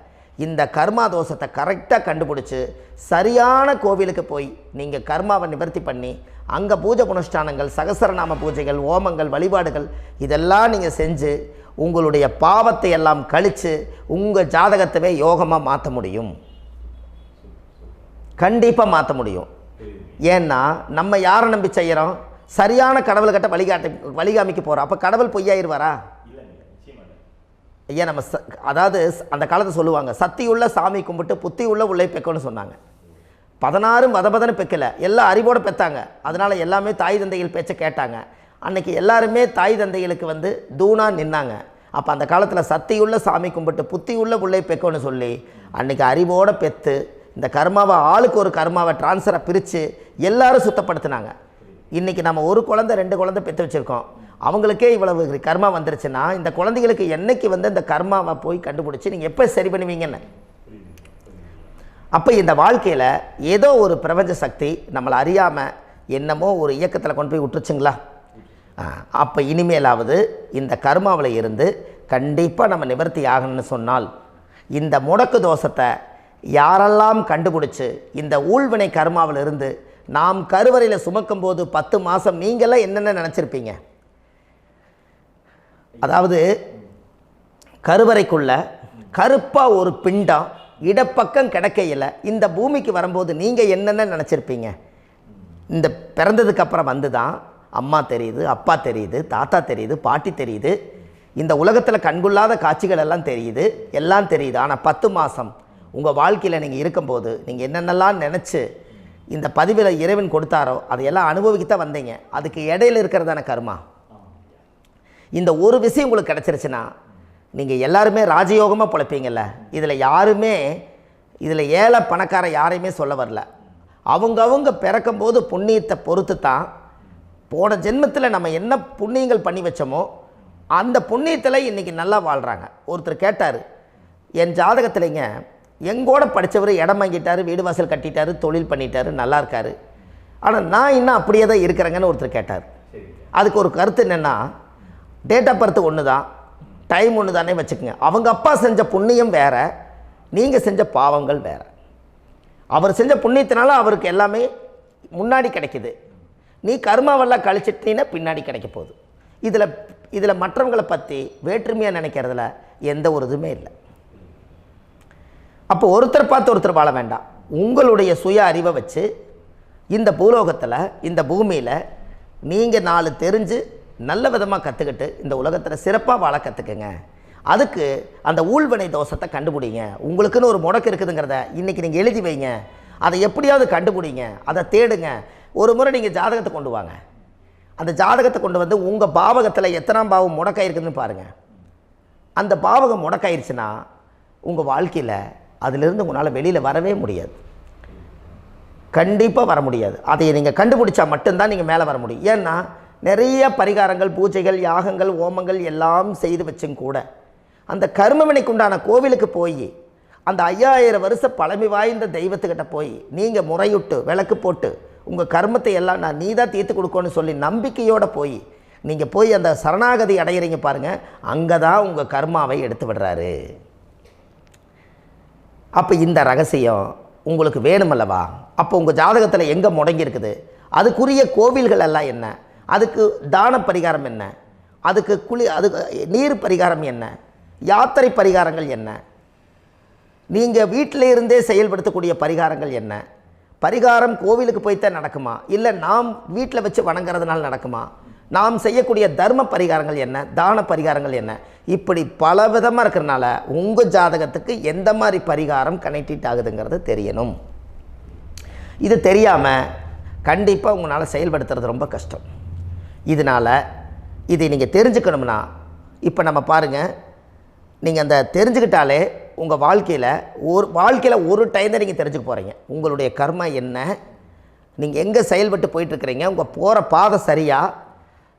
Speaker 1: இந்த கர்மா தோஷத்தை கரெக்டாக கண்டுபிடிச்சி சரியான கோவிலுக்கு போய் நீங்கள் கர்மாவை நிவர்த்தி பண்ணி அங்கே பூஜை புனஸ்தானங்கள், சகசரநாம பூஜைகள், ஓமங்கள், வழிபாடுகள் இதெல்லாம் நீங்கள் செஞ்சு உங்களுடைய பாவத்தை எல்லாம் கழித்து உங்கள் ஜாதகத்தவே யோகமாக மாற்ற முடியும். கண்டிப்பாக மாற்ற முடியும். ஏன்னா நம்ம யாரை நம்பி செய்கிறோம்? சரியான கடவுள்கிட்ட வழிகாமிக்க போகிறோம். அப்போ கடவுள் பொய்யாயிருவாரா? ஐயா நம்ம அதாவது அந்த காலத்தை சொல்லுவாங்க, சத்தியுள்ள சாமி கும்பிட்டு புத்தி உள்ள உள்ளே பெக்கணும்னு சொன்னாங்க. 16 வதபதன்னு பெக்கலை, எல்லாம் அறிவோடு பெற்றாங்க. அதனால் எல்லாமே தாய் தந்தைகள் பேச்சை கேட்டாங்க. அன்றைக்கி எல்லாருமே தாய் தந்தைகளுக்கு தூணாக நின்னாங்க. அப்போ அந்த காலத்தில் சத்தியுள்ள சாமி கும்பிட்டு புத்தி உள்ள உள்ளே பெக்கணும்னு சொல்லி அன்றைக்கி அறிவோடு பெற்று இந்த கர்மாவை ஆளுக்கு ஒரு கர்மாவை டிரான்ஸ்ஃபரை பிரித்து எல்லாரும் சுத்தப்படுத்தினாங்க. இன்றைக்கி நம்ம ஒரு குழந்தை 2 குழந்தை பெற்று வச்சுருக்கோம். அவங்களுக்கே இவ்வளவு கர்மா வந்துருச்சுன்னா இந்த குழந்தைகளுக்கு என்னைக்கு இந்த கர்மாவை போய் கண்டுபிடிச்சி நீங்கள் எப்போ சரி பண்ணுவீங்கன்னு. அப்போ இந்த வாழ்க்கையில் ஏதோ ஒரு பிரபஞ்ச சக்தி நம்மளை அறியாமல் என்னமோ ஒரு இயக்கத்தில் கொண்டு போய் விட்டுருச்சுங்களா? அப்போ இனிமேலாவது இந்த கர்மாவில் இருந்து கண்டிப்பாக நம்ம நிவர்த்தி ஆகணும்னு சொன்னால் இந்த முடக்கு தோஷத்தை யாரெல்லாம் கண்டுபிடிச்சி இந்த ஊழ்வினை கர்மாவில் இருந்து நாம் கருவறையில் சுமக்கும் போது 10 மாதம் நீங்களாம் என்னென்ன நினச்சிருப்பீங்க? அதாவது கருவறைக்குள்ள கருப்பாக ஒரு பிண்டம் இடப்பக்கம் கிடக்கையில் இந்த பூமிக்கு வரும்போது நீங்கள் என்னென்ன நினச்சிருப்பீங்க? இந்த பிறந்ததுக்கு அப்புறம் வந்து தான் அம்மா தெரியுது, அப்பா தெரியுது, தாத்தா தெரியுது, பாட்டி தெரியுது, இந்த உலகத்தில் கண்கொள்ளாத காட்சிகள் எல்லாம் தெரியுது, எல்லாம் தெரியுது. ஆனால் 10 மாதம் உங்கள் வாழ்க்கையில் நீங்கள் இருக்கும்போது நீங்கள் என்னென்னலாம் நினச்சி இந்த பதிவில் இறைவன் கொடுத்தாரோ அதையெல்லாம் அனுபவிக்கத்தான் வந்தீங்க. அதுக்கு இடையில இருக்கிறதான கர்மா. இந்த ஒரு விஷயம் உங்களுக்கு கிடச்சிருச்சுன்னா நீங்கள் எல்லாருமே ராஜயோகமாக பிழைப்பீங்கள்ல. இதில் ஏழை பணக்கார யாரையுமே சொல்ல வரல. அவங்க பிறக்கும்போது புண்ணியத்தை பொறுத்து தான் போன ஜென்மத்தில் நம்ம என்ன புண்ணியங்கள் பண்ணி வச்சோமோ அந்த புண்ணியத்தில் இன்றைக்கி நல்லா வாழ்கிறாங்க. ஒருத்தர் கேட்டார், என் ஜாதகத்தில்ங்க எங்கூட படித்தவர் இடம் வாங்கிட்டார், வீடு வாசல் கட்டிட்டார், தொழில் பண்ணிட்டார், நல்லா இருக்கார், ஆனால் நான் இன்னும் அப்படியே தான் இருக்கிறேங்கன்னு ஒருத்தர் கேட்டார். அதுக்கு ஒரு கருத்து என்னென்னா, டேட் ஆஃப் பர்த் ஒன்று தான், டைம் ஒன்று தானே வச்சுக்கோங்க. அவங்க அப்பா செஞ்ச புண்ணியம் வேறு, நீங்கள் செஞ்ச பாவங்கள் வேறு. அவர் செஞ்ச புண்ணியத்தினால அவருக்கு எல்லாமே முன்னாடி கிடைக்கிது. நீ கர்மாவெல்லாம் கழிச்சிட்டினா பின்னாடி கிடைக்க போகுது. இதில் மற்றவங்களை பற்றி வேற்றுமையாக நினைக்கிறதுல எந்த ஒரு இதுவுமே இல்லை. அப்போ ஒருத்தர் பார்த்து ஒருத்தர் வாழ வேண்டாம். உங்களுடைய சுய அறிவை வச்சு இந்த பூலோகத்தில் இந்த பூமியில் நீங்கள் 4 தெரிஞ்சு நல்ல விதமாக கற்றுக்கிட்டு இந்த உலகத்தில் சிறப்பாக வாழ கற்றுக்குங்க. அதுக்கு அந்த ஊழ்வினை தோஷத்தை கண்டுபிடிங்க. உங்களுக்குன்னு ஒரு முடக்கு இருக்குதுங்கிறத இன்றைக்கி நீங்கள் எழுதி வைங்க. அதை எப்படியாவது கண்டுபிடிங்க, அதை தேடுங்க. ஒரு முறை நீங்கள் ஜாதகத்தை கொண்டு வாங்க. அந்த ஜாதகத்தை கொண்டு வந்து உங்கள் பாவகத்தில் எத்தனாம் பாவம் முடக்காயிருக்குதுன்னு பாருங்கள். அந்த பாவகம் முடக்காயிருச்சுன்னா உங்கள் வாழ்க்கையில் அதிலிருந்து உங்களால் வெளியில் வரவே முடியாது, கண்டிப்பாக வர முடியாது. அதை நீங்கள் கண்டுபிடிச்சா மட்டும்தான் நீங்கள் மேலே வர முடியும். ஏன்னா நிறைய பரிகாரங்கள், பூஜைகள், யாகங்கள், ஓமங்கள் எல்லாம் செய்து வச்சும் கூட அந்த கர்மவினைக்கு உண்டான கோவிலுக்கு போய் அந்த 5000 வருஷ பழமை வாய்ந்த தெய்வத்துக்கிட்ட போய் நீங்கள் முறையிட்டு விளக்கு போட்டு உங்கள் கர்மத்தை எல்லாம் நான் நீ தான் தீர்த்து கொடுக்கணும்னு சொல்லி நம்பிக்கையோடு நீங்கள் போய் அந்த சரணாகதி அடையிறீங்க பாருங்கள், அங்கே தான் உங்கள் கர்மாவை எடுத்து விடுறாரு. அப்போ இந்த ரகசியம் உங்களுக்கு வேணுமல்லவா? அப்போ உங்கள் ஜாதகத்தில் எங்கே முடங்கி அதுக்குரிய கோவில்கள் எல்லாம் என்ன, அதுக்கு தான பரிகாரம் என்ன, அதுக்கு நீர் பரிகாரம் என்ன, யாத்திரை பரிகாரங்கள் என்ன, நீங்கள் வீட்டில் இருந்தே செயல்படுத்தக்கூடிய பரிகாரங்கள் என்ன, பரிகாரம் கோவிலுக்கு போய்த்தான் நடக்குமா, இல்லை நாம் வீட்டில் வச்சு வணங்குறதுனால நடக்குமா, நாம் செய்யக்கூடிய தர்ம பரிகாரங்கள் என்ன, தான பரிகாரங்கள் என்ன, இப்படி பல விதமாக இருக்கிறனால உங்கள் ஜாதகத்துக்கு எந்த மாதிரி பரிகாரம் கனெக்ட் ஆகுதுங்கிறது தெரியணும். இது தெரியாமல் கண்டிப்பாக உங்களால் செயல்படுத்துறது ரொம்ப கஷ்டம். இதனால் இதை நீங்கள் தெரிஞ்சுக்கணும்னா இப்போ நம்ம பாருங்கள், நீங்கள் அந்த தெரிஞ்சுக்கிட்டாலே உங்கள் வாழ்க்கையில் ஒரு டைம் தான் நீங்கள் தெரிஞ்சுக்க போகிறீங்க. உங்களுடைய கர்மா என்ன, நீங்கள் எங்கே செயல்பட்டு போயிட்டுருக்கிறீங்க, உங்கள் போகிற பாதை சரியா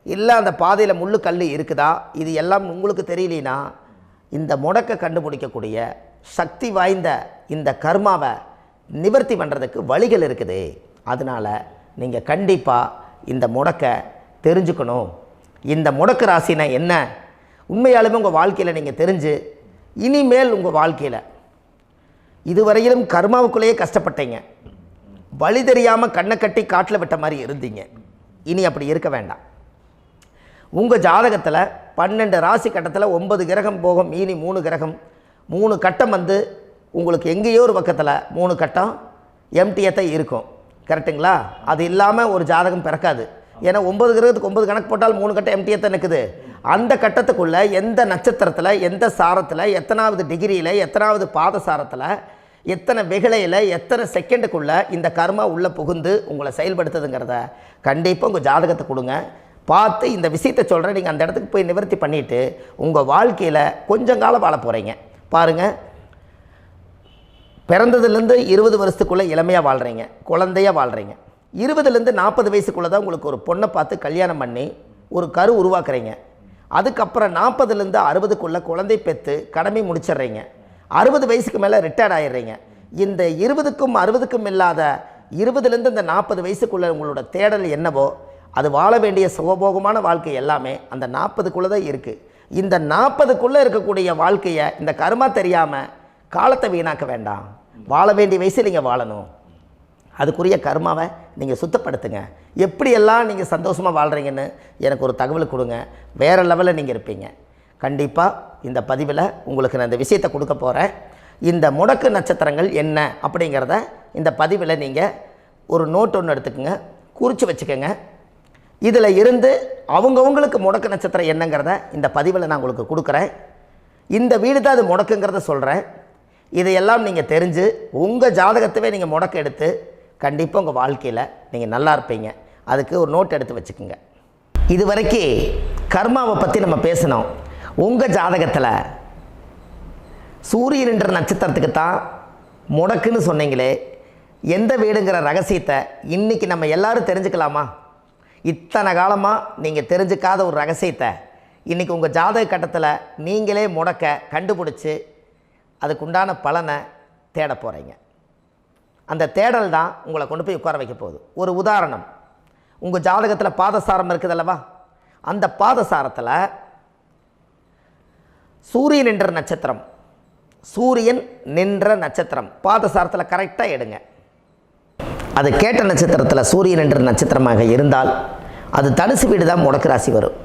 Speaker 1: இல்லை அந்த பாதையில் முள்ளு கல் இருக்குதா, இது எல்லாம் உங்களுக்கு தெரியலனா இந்த முடக்கை கண்டுபிடிக்கக்கூடிய சக்தி வாய்ந்த இந்த கர்மாவை நிவர்த்தி பண்ணுறதுக்கு வழிகள் இருக்குது. அதனால் நீங்கள் கண்டிப்பாக இந்த முடக்கை தெரிஞ்சுக்கணும். இந்த முடக்கு ராசினா என்ன உண்மையாலுமே உங்கள் வாழ்க்கையில் நீங்கள் தெரிஞ்சு இனிமேல் உங்கள் வாழ்க்கையில் இதுவரையிலும் கர்மாவுக்குள்ளேயே கஷ்டப்பட்டீங்க, வழி தெரியாமல் கண்ணை கட்டி காட்டில் விட்ட மாதிரி இருந்தீங்க. இனி அப்படி இருக்க வேண்டாம். உங்கள் ஜாதகத்தில் 12 ராசி கட்டத்தில் 9 கிரகம் போகும், மீனி 3 கிரகம், 3 கட்டம் உங்களுக்கு எங்கேயோ ஒரு பக்கத்தில் 3 கட்டம் எம்டியாக தான் இருக்கும். கரெக்டுங்களா? அது இல்லாமல் ஒரு ஜாதகம் பிறக்காது. ஏன்னா 9 கிரகத்துக்கு 9 கணக்கு போட்டால் 3 கட்டம் எம்டியாக தான் நிற்குது. அந்த கட்டத்துக்குள்ளே எந்த நட்சத்திரத்தில், எந்த சாரத்தில், எத்தனாவது டிகிரியில், எத்தனாவது பாதசாரத்தில், எத்தனை வெகுளையில், எத்தனை செகண்டுக்குள்ளே இந்த கர்மா உள்ளே புகுந்து உங்களை செயல்படுத்துதுங்கிறத கண்டிப்பாக உங்கள் ஜாதகத்தை கொடுங்க. பார்த்து இந்த விஷயத்தை சொல்கிறேன், நீங்கள் அந்த இடத்துக்கு போய் நிவர்த்தி பண்ணிவிட்டு உங்கள் வாழ்க்கையில் கொஞ்சம் காலம் வாழ போகிறீங்க. பாருங்கள், பிறந்ததுலேருந்து 20 வருஷத்துக்குள்ளே இளமையாக வாழ்கிறீங்க, குழந்தையாக வாழ்கிறீங்க. 20லேருந்து 40 வயசுக்குள்ளே தான் உங்களுக்கு ஒரு பொண்ணை பார்த்து கல்யாணம் பண்ணி ஒரு கரு உருவாக்குறீங்க. அதுக்கப்புறம் 40லேருந்து 60க்குள்ளே குழந்தை பெற்று கடமை முடிச்சிடுறீங்க. 60 வயசுக்கு மேலே ரிட்டையர்ட் ஆகிடுறீங்க. இந்த 20க்கும் 60க்கும் இல்லாத 20லேருந்து இந்த 40 வயசுக்குள்ளே உங்களோட தேடல் என்னவோ அது வாழ வேண்டிய சுகபோகமான வாழ்க்கை எல்லாமே அந்த 40க்குள்ளே தான் இருக்குது. இந்த 40க்குள்ளே இருக்கக்கூடிய வாழ்க்கையை இந்த கர்மா தெரியாமல் காலத்தை வீணாக்க வேண்டாம். வாழ வேண்டிய வயசில் நீங்கள் வாழணும். அதுக்குரிய கர்மாவை நீங்கள் சுத்தப்படுத்துங்க. எப்படியெல்லாம் நீங்கள் சந்தோஷமாக வாழ்கிறீங்கன்னு எனக்கு ஒரு தகவல் கொடுங்க. வேறு லெவலில் நீங்கள் இருப்பீங்க. கண்டிப்பாக இந்த பதிவில் உங்களுக்கு நான் இந்த விஷயத்தை கொடுக்க போகிறேன். இந்த முடக்கு நட்சத்திரங்கள் என்ன அப்படிங்கிறத இந்த பதிவில் நீங்கள் ஒரு நோட் ஒன்று எடுத்துக்கோங்க, குறித்து வச்சுக்கோங்க. இதில் இருந்து அவங்கவுங்களுக்கு முடக்கு நட்சத்திரம் என்னங்கிறத இந்த பதிவில் நான் உங்களுக்கு கொடுக்குறேன். இந்த வீடு தான் அது முடக்குங்கிறத சொல்கிறேன். இதையெல்லாம் நீங்கள் தெரிஞ்சு உங்கள் ஜாதகத்தவே நீங்கள் முடக்கு எடுத்து கண்டிப்பாக உங்கள் வாழ்க்கையில் நீங்கள் நல்லா இருப்பீங்க. அதுக்கு ஒரு நோட் எடுத்து வச்சுக்கோங்க. இது வரைக்கும் கர்மாவை பற்றி நம்ம பேசினோம். உங்கள் ஜாதகத்தில் சூரியன் என்ற நட்சத்திரத்துக்கு தான் முடக்குன்னு சொன்னீங்களே, எந்த வீடுங்கிற ரகசியத்தை இன்றைக்கி நம்ம எல்லோரும் தெரிஞ்சுக்கலாமா? இத்தனை காலமாக நீங்கள் தெரிஞ்சுக்காத ஒரு ரகசியத்தை இன்றைக்கி உங்கள் ஜாதக கட்டத்தில் நீங்களே முடக்க கண்டுபிடிச்சி அதுக்குண்டான பலனை தேட போகிறீங்க. அந்த தேடல் தான் உங்களை கொண்டு போய் உட்கார வைக்க போகுது. ஒரு உதாரணம், உங்கள் ஜாதகத்தில் பாதசாரம் இருக்குது அல்லவா? அந்த பாதசாரத்தில் சூரியன் என்ற நட்சத்திரம், சூரியன் நின்ற நட்சத்திரம் பாதசாரத்தில் கரெக்டாக எடுங்க. அது கேட்ட நட்சத்திரத்தில் சூரியன் என்ற நட்சத்திரமாக இருந்தால் அது தனுசு வீடு தான் முடக்கு ராசி வரும்.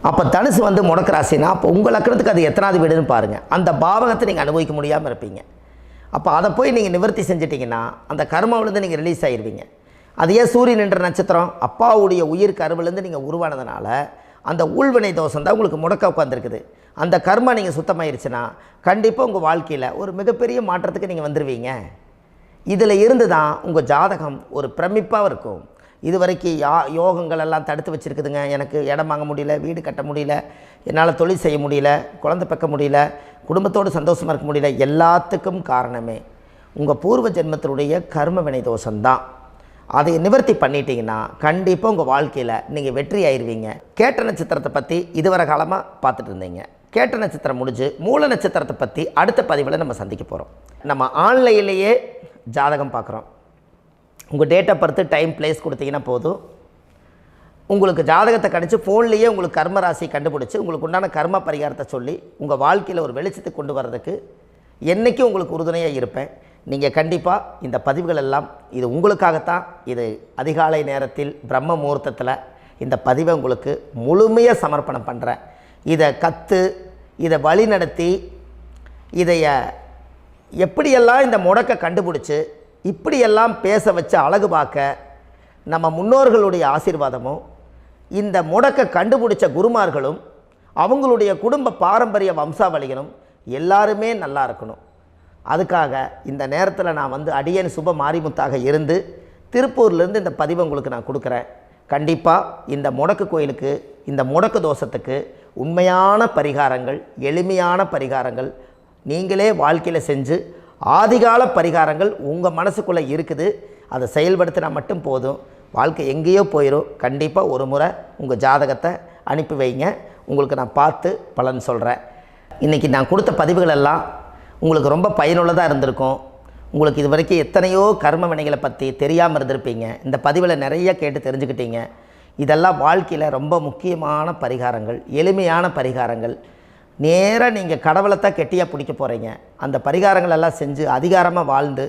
Speaker 1: அப்போ தனுசு வந்து முடக்கு ராசினா அப்போ உங்கள் லக்கணத்துக்கு அது எத்தனாவது வீடுன்னு பாருங்கள். அந்த பாவகத்தை நீங்கள் அனுபவிக்க முடியாமல் இருப்பீங்க. அப்போ அதை போய் நீங்கள் நிவர்த்தி செஞ்சிட்டிங்கன்னா அந்த கர்மாவிலேருந்து நீங்கள் ரிலீஸ் ஆகிடுவீங்க. அது ஏன் சூரியன் என்ற நட்சத்திரம் அப்பாவுடைய உயிர் கருவிலேருந்து நீங்கள் உருவானதுனால அந்த உள்வினை தோஷம் தான் உங்களுக்கு முடக்க உட்காந்துருக்குது. அந்த கர்மா நீங்கள் சுத்தமாயிருச்சுன்னா கண்டிப்பாக உங்கள் வாழ்க்கையில் ஒரு மிகப்பெரிய மாற்றத்துக்கு நீங்கள் வந்துடுவீங்க. இதில் இருந்து தான் உங்கள் ஜாதகம் ஒரு பிரமிப்பாக இருக்கும். இது வரைக்கும் யோகங்கள் எல்லாம் தடுத்து வச்சுருக்குதுங்க. எனக்கு இடம் வாங்க முடியல, வீடு கட்ட முடியல, என்னால் தொழில் செய்ய முடியல, குழந்தை பெக்க முடியல, குடும்பத்தோடு சந்தோஷமாக இருக்க முடியல. எல்லாத்துக்கும் காரணமே உங்கள் பூர்வ ஜென்மத்தினுடைய கர்ம வினை தோஷம்தான். அதை நிவர்த்தி பண்ணிட்டீங்கன்னா கண்டிப்பாக உங்கள் வாழ்க்கையில் நீங்கள் வெற்றி ஆயிடுவீங்க. கேட்ட நட்சத்திரத்தை பற்றி இதுவரை காலமாக பார்த்துட்டு இருந்தீங்க. கேட்ட நட்சத்திரம் முடிஞ்சு மூல நட்சத்திரத்தை பற்றி அடுத்த பதிவில் நம்ம சந்திக்க போகிறோம். நம்ம ஆன்லைன்லேயே ஜாதகம் பார்க்குறோம். உங்கள் date of birth, time, place கொடுத்தீங்கன்னா போதும். உங்களுக்கு ஜாதகத்தை கணிச்சு ஃபோன்லேயே உங்களுக்கு கர்ம ராசி கண்டுபிடிச்சி உங்களுக்கு உண்டான கர்ம பரிகாரத்தை சொல்லி உங்கள் வாழ்க்கையில் ஒரு வெளிச்சத்துக்கு கொண்டு வர்றதுக்கு என்றைக்கும் உங்களுக்கு உறுதுணையாக இருப்பேன். நீங்கள் கண்டிப்பாக இந்த பதிவுகள் எல்லாம் இது உங்களுக்காகத்தான். இது அதிகாலை நேரத்தில் பிரம்ம முகூர்த்தத்தில் இந்த பதிவை உங்களுக்கு முழுமையாக சமர்ப்பணம் பண்ணுறேன். இதை கற்று இதை வழி நடத்தி இதைய எப்படியெல்லாம் இந்த முடக்க கண்டுபிடிச்சி இப்படியெல்லாம் பேச வச்சு அழகு பார்க்க நம்ம முன்னோர்களுடைய ஆசீர்வாதமும் இந்த முடக்க கண்டுபிடிச்ச குருமார்களும் அவங்களுடைய குடும்ப பாரம்பரிய வம்சாவளிகளும் எல்லாருமே நல்லா இருக்கணும். அதுக்காக இந்த நேரத்தில் நான் வந்து அடியேன் சுப மாரிமுத்தாக இருந்து திருப்பூர்லேருந்து இந்த பதிவை உங்களுக்கு நான் கொடுக்குறேன். கண்டிப்பாக இந்த முடக்கு கோயிலுக்கு, இந்த முடக்கு தோஷத்துக்கு உண்மையான பரிகாரங்கள், எளிமையான பரிகாரங்கள் நீங்களே வாழ்க்கையில் செஞ்சு ஆதிகால பரிகாரங்கள் உங்கள் மனசுக்குள்ளே இருக்குது. அதை செயல்படுத்தினா மட்டும் போதும், வாழ்க்கை எங்கேயோ போயிடும். கண்டிப்பாக ஒரு முறை உங்கள் ஜாதகத்தை அனுப்பி வைங்க, உங்களுக்கு நான் பார்த்து பலன் சொல்கிறேன். இன்றைக்கி நான் கொடுத்த பதிவுகள் எல்லாம் உங்களுக்கு ரொம்ப பயனுள்ளதாக இருந்திருக்கும். உங்களுக்கு இது வரைக்கும் எத்தனையோ கர்ம வினைகளை பற்றி தெரியாமல் இருந்திருப்பீங்க. இந்த பதிவில் நிறைய கேட்டு தெரிஞ்சுக்கிட்டீங்க. இதெல்லாம் வாழ்க்கையில் ரொம்ப முக்கியமான பரிகாரங்கள், எளிமையான பரிகாரங்கள். நேராக நீங்கள் கடவுளைத்தான் கெட்டியாக பிடிக்க போகிறீங்க. அந்த பரிகாரங்கள் எல்லாம் செஞ்சு அதிகாரமாக வாழ்ந்து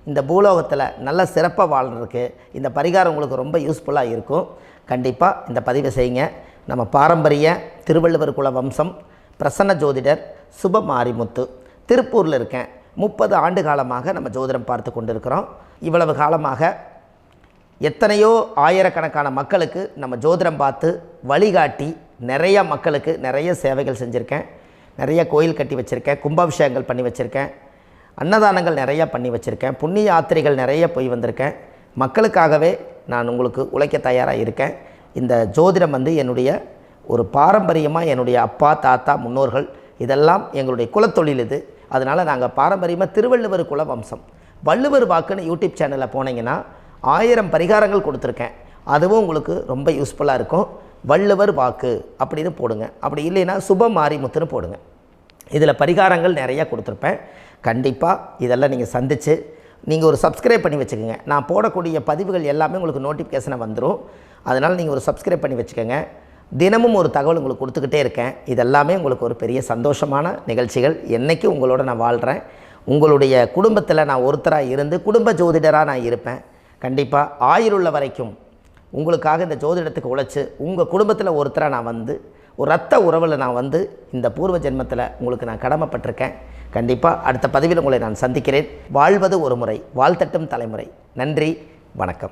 Speaker 1: இந்த பூலோகத்தில் நல்ல சிறப்பாக வாழ்கிறதுக்கு இந்த பரிகாரம் உங்களுக்கு ரொம்ப யூஸ்ஃபுல்லாக இருக்கும். கண்டிப்பாக இந்த பதிவை செய்யுங்க. நம்ம பாரம்பரிய திருவள்ளுவர் குல வம்சம் பிரசன்ன ஜோதிடர் சுப மாரிமுத்து, திருப்பூரில் இருக்கேன். 30 ஆண்டு காலமாக நம்ம ஜோதிடம் பார்த்து கொண்டிருக்கிறோம். இவ்வளவு காலமாக எத்தனையோ ஆயிரக்கணக்கான மக்களுக்கு நம்ம ஜோதிடம் பார்த்து வழிகாட்டி நிறைய மக்களுக்கு நிறைய சேவைகள் செஞ்சுருக்கேன். நிறைய கோயில் கட்டி வச்சுருக்கேன், கும்பாபிஷேகங்கள் பண்ணி வச்சுருக்கேன், அன்னதானங்கள் நிறையா பண்ணி வச்சுருக்கேன், புண்ணிய யாத்திரைகள் நிறைய போய் வந்திருக்கேன். மக்களுக்காகவே நான் உங்களுக்கு உழைக்க தயாராக இருக்கேன். இந்த ஜோதிடம் வந்து என்னுடைய ஒரு பாரம்பரியமாக என்னுடைய அப்பா, தாத்தா, முன்னோர்கள் இதெல்லாம் எங்களுடைய குலத்தொழில் இது. அதனால் நாங்கள் பாரம்பரியமாக திருவள்ளுவர் குல வம்சம். வள்ளுவர் வாக்குன்னு யூடியூப் சேனலில் போனீங்கன்னா 1000 பரிகாரங்கள் கொடுத்துருக்கேன். அதுவும் உங்களுக்கு ரொம்ப யூஸ்ஃபுல்லாக இருக்கும். வள்ளுவர் வாக்கு அப்படின்னு போடுங்க, அப்படி இல்லைன்னா சுப மாரிமுத்துன்னு போடுங்க. இதில் பரிகாரங்கள் நிறையா கொடுத்துருப்பேன். கண்டிப்பாக இதெல்லாம் நீங்கள் சந்தித்து நீங்கள் ஒரு சப்ஸ்கிரைப் பண்ணி வச்சுக்கோங்க. நான் போடக்கூடிய பதிவுகள் எல்லாமே உங்களுக்கு நோட்டிஃபிகேஷனை வந்துடும். அதனால் நீங்கள் ஒரு சப்ஸ்கிரைப் பண்ணி வச்சுக்கோங்க. தினமும் ஒரு தகவல் உங்களுக்கு கொடுத்துக்கிட்டே இருக்கேன். இதெல்லாமே உங்களுக்கு ஒரு பெரிய சந்தோஷமான நிகழ்ச்சிகள். என்றைக்கும் உங்களோட நான் வாழ்கிறேன். உங்களுடைய குடும்பத்தில் நான் ஒருத்தராக இருந்து குடும்ப ஜோதிடராக நான் இருப்பேன். கண்டிப்பாக ஆயுளுள்ள வரைக்கும் உங்களுக்காக இந்த ஜோதிடத்துக்கு உழைச்சி உங்கள் குடும்பத்தில் ஒருத்தராக நான் வந்து ஒரு ரத்த உறவில் நான் வந்து இந்த பூர்வ ஜென்மத்தில் உங்களுக்கு நான் கடமைப்பட்டிருக்கேன். கண்டிப்பாக அடுத்த பதிவில் உங்களை நான் சந்திக்கிறேன். வாழ்வது ஒரு முறை, வாழ்த்தட்டும் தலைமுறை. நன்றி, வணக்கம்.